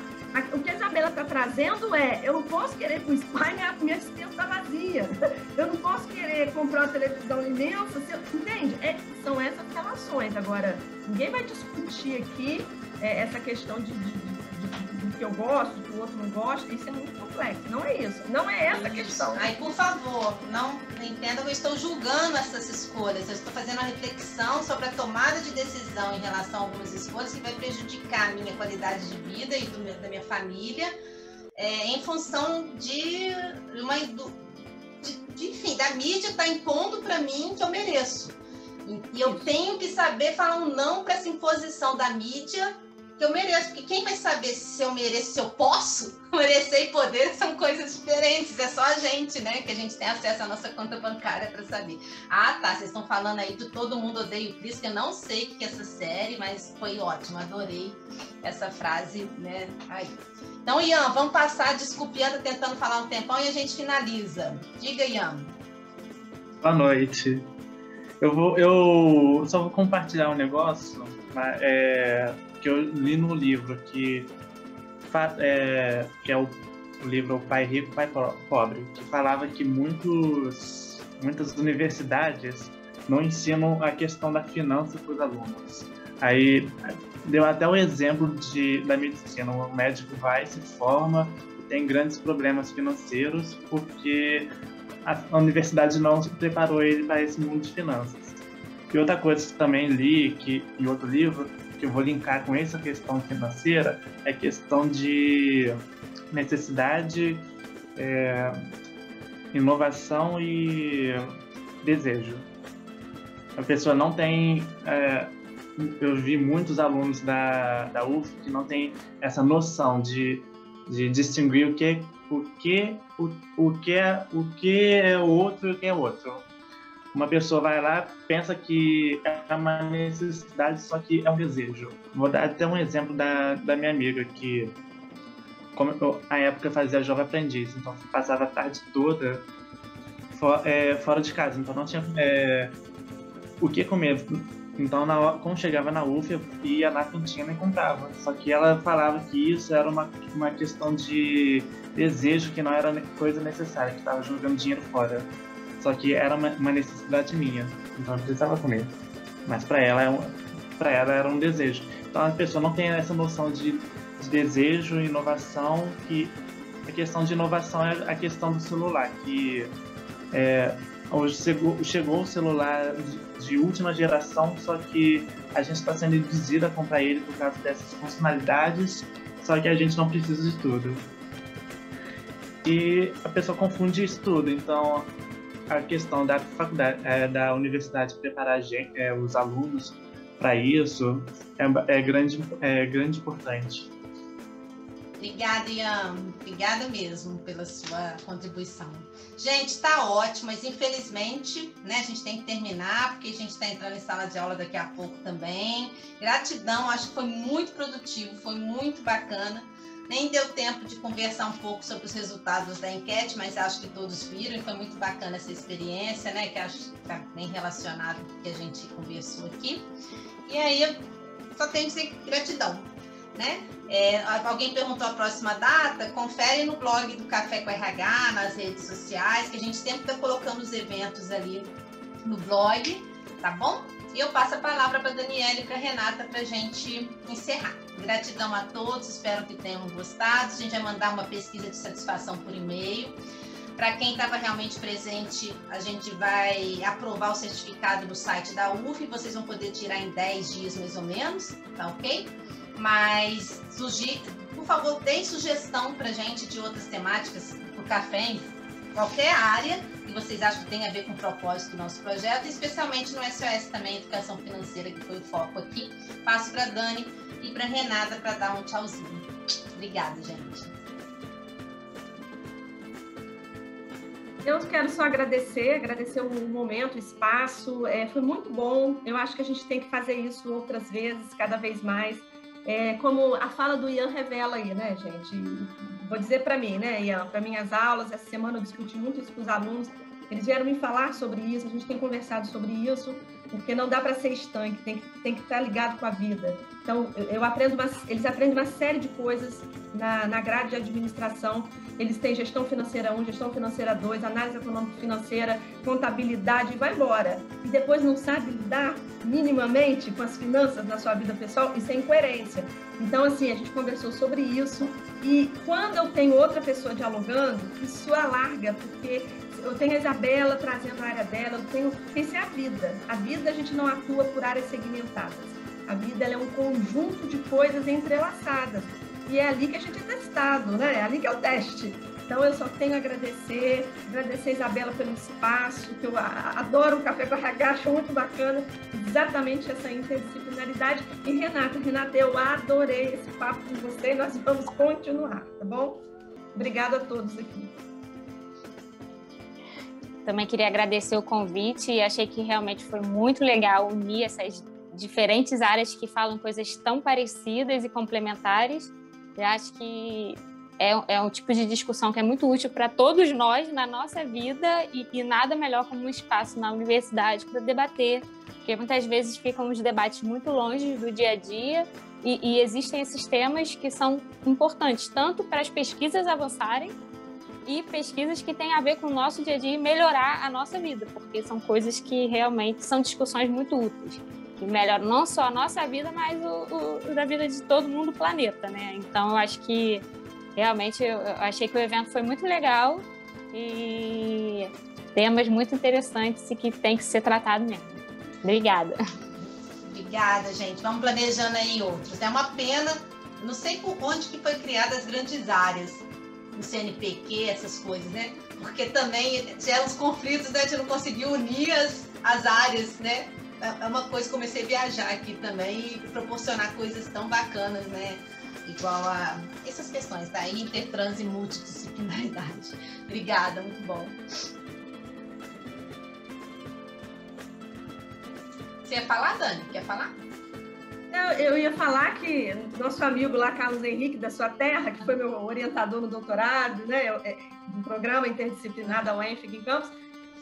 O que a Isabela está trazendo eu não posso querer para o spa e minha dispensa está vazia. Eu não posso querer comprar uma televisão imensa, entende? São essas relações. Agora, ninguém vai discutir aqui essa questão de que eu gosto, que o outro não gosta, isso é muito complexo. Não é isso. Não é essa a questão. Aí, por favor, não entenda que eu estou julgando essas escolhas. Eu estou fazendo uma reflexão sobre a tomada de decisão em relação a algumas escolhas que vai prejudicar a minha qualidade de vida e da minha família, em função enfim, da mídia estar impondo para mim que eu mereço. E eu tenho que saber falar um não para essa imposição da mídia que eu mereço, porque quem vai saber se eu mereço, se eu posso merecer e poder, são coisas diferentes, é só a gente, né, que a gente tem acesso à nossa conta bancária para saber. Ah, tá, vocês estão falando aí de Todo Mundo Odeia o Chris, que eu não sei o que é essa série, mas foi ótimo, adorei essa frase, né, aí. Então, Ian, vamos passar, desculpe, Ian tá tentando falar um tempão e a gente finaliza. Diga, Ian. Boa noite. Eu só vou compartilhar um negócio, que eu li no livro, que é o livro O Pai Rico, Pai Pobre, que falava que muitas universidades não ensinam a questão da finança para os alunos. Aí deu até o exemplo da medicina. O médico vai, se forma, tem grandes problemas financeiros porque a universidade não preparou ele para esse mundo de finanças. E outra coisa que também li em outro livro, que eu vou linkar com essa questão financeira, é a questão de necessidade, inovação e desejo. A pessoa não tem... eu vi muitos alunos da UF que não têm essa noção de distinguir o que é o outro e o que é outro. Uma pessoa vai lá, pensa que é uma necessidade, só que é um desejo. Vou dar até um exemplo da minha amiga, que como eu, na época, fazia jovem aprendiz, então passava a tarde toda fora de casa, então não tinha o que comer. Então, quando chegava na UF, eu ia na cantina e comprava. Só que ela falava que isso era uma questão de desejo, que não era coisa necessária, que estava jogando dinheiro fora. Só que era uma necessidade minha, então eu precisava comer. Mas para ela era um desejo. Então a pessoa não tem essa noção de desejo e inovação, que a questão de inovação é a questão do celular, que hoje chegou o celular de última geração, só que a gente está sendo induzido a comprar ele por causa dessas funcionalidades, só que a gente não precisa de tudo. E a pessoa confunde isso tudo, então a questão da faculdade, da universidade preparar os alunos para isso é grande importante. Obrigada, Ian. Obrigada mesmo pela sua contribuição. Gente, está ótimo, mas infelizmente, né, a gente tem que terminar, porque a gente está entrando em sala de aula daqui a pouco também. Gratidão, acho que foi muito produtivo, foi muito bacana. Nem deu tempo de conversar um pouco sobre os resultados da enquete, mas acho que todos viram e foi muito bacana essa experiência, né? Que acho que está bem relacionado com o que a gente conversou aqui. E aí, eu só tenho que dizer gratidão, né? Alguém perguntou a próxima data, confere no blog do Café com RH, nas redes sociais, que a gente sempre está colocando os eventos ali no blog, tá bom? E eu passo a palavra para a Daniela e para a Renata para a gente encerrar. Gratidão a todos, espero que tenham gostado. A gente vai mandar uma pesquisa de satisfação por e-mail. Para quem estava realmente presente, a gente vai aprovar o certificado no site da UF. Vocês vão poder tirar em 10 dias mais ou menos, tá ok? Mas, por favor, deem sugestão para a gente de outras temáticas para o café em qualquer área que vocês acham que tem a ver com o propósito do nosso projeto, especialmente no SOS também, Educação Financeira, que foi o foco aqui. Passo para a Dani e para a Renata para dar um tchauzinho. Obrigada, gente. Eu quero só agradecer o momento, o espaço, foi muito bom. Eu acho que a gente tem que fazer isso outras vezes, cada vez mais. Como a fala do Ian revela aí, né, gente? Vou dizer para mim, né, Ian, para minhas aulas, essa semana eu discuti muito isso com os alunos. Eles vieram me falar sobre isso, a gente tem conversado sobre isso, porque não dá para ser estanque, tem que estar ligado com a vida. Então, eles aprendem uma série de coisas na grade de administração. Eles têm gestão financeira 1, gestão financeira 2, análise econômico-financeira, contabilidade, e vai embora. E depois não sabe lidar minimamente com as finanças na sua vida pessoal, isso é incoerência. Então, assim, a gente conversou sobre isso, e quando eu tenho outra pessoa dialogando, isso alarga, porque eu tenho a Isabela trazendo a área dela, isso é a vida. A vida a gente não atua por áreas segmentadas. A vida ela é um conjunto de coisas entrelaçadas. E é ali que a gente é testado, né? É ali que é o teste. Então, eu só tenho a agradecer a Isabela pelo espaço, que eu adoro o Café com RH, acho muito bacana, exatamente essa interdisciplinaridade. E Renata, eu adorei esse papo com você e nós vamos continuar, tá bom? Obrigada a todos aqui. Também queria agradecer o convite e achei que realmente foi muito legal unir essas diferentes áreas que falam coisas tão parecidas e complementares. Eu acho que é um tipo de discussão que é muito útil para todos nós na nossa vida e nada melhor como um espaço na universidade para debater, porque muitas vezes ficam os debates muito longe do dia a dia e existem esses temas que são importantes, tanto para as pesquisas avançarem e pesquisas que têm a ver com o nosso dia a dia e melhorar a nossa vida, porque são coisas que realmente são discussões muito úteis. Que melhora não só a nossa vida, mas da vida de todo mundo do planeta, né? Então, eu acho que, realmente, eu achei que o evento foi muito legal e temas muito interessantes e que tem que ser tratado mesmo. Obrigada. Obrigada, gente. Vamos planejando aí outros. É uma pena, não sei por onde que foi criada as grandes áreas, o CNPq, essas coisas, né? Porque também geram os conflitos, né? A gente não conseguiu unir as áreas, né? É uma coisa, comecei a viajar aqui também e proporcionar coisas tão bacanas, né? Igual a essas questões da intertrans e multidisciplinaridade. Obrigada, muito bom. Você ia falar, Dani? Quer falar? Eu ia falar que nosso amigo lá, Carlos Henrique, da sua terra, que foi meu orientador no doutorado, né? Do programa interdisciplinar da UENF aqui em Campos,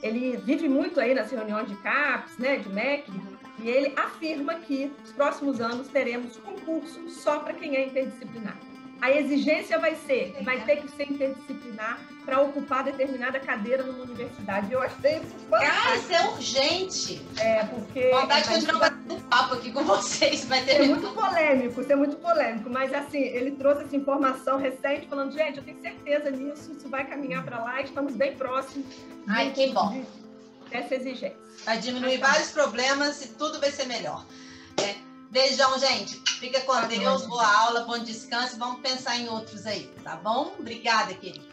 ele vive muito aí nas reuniões de CAPES, né, de MEC, e ele afirma que nos próximos anos teremos concurso só para quem é interdisciplinar. A exigência vai ter que ser interdisciplinar para ocupar determinada cadeira numa universidade. Eu achei isso fantástico. Isso é urgente. Porque... Vontade de continuar batendo um papo aqui com vocês. Vai ter muito polêmico, mas assim, ele trouxe essa informação recente, falando, gente, eu tenho certeza nisso, isso vai caminhar para lá, estamos bem próximos. Ai, que bom. Dessa exigência. Vai diminuir vários problemas e tudo vai ser melhor. Beijão, gente. Fica com Deus, boa aula, bom descanso. Vamos pensar em outros aí, tá bom? Obrigada, querido.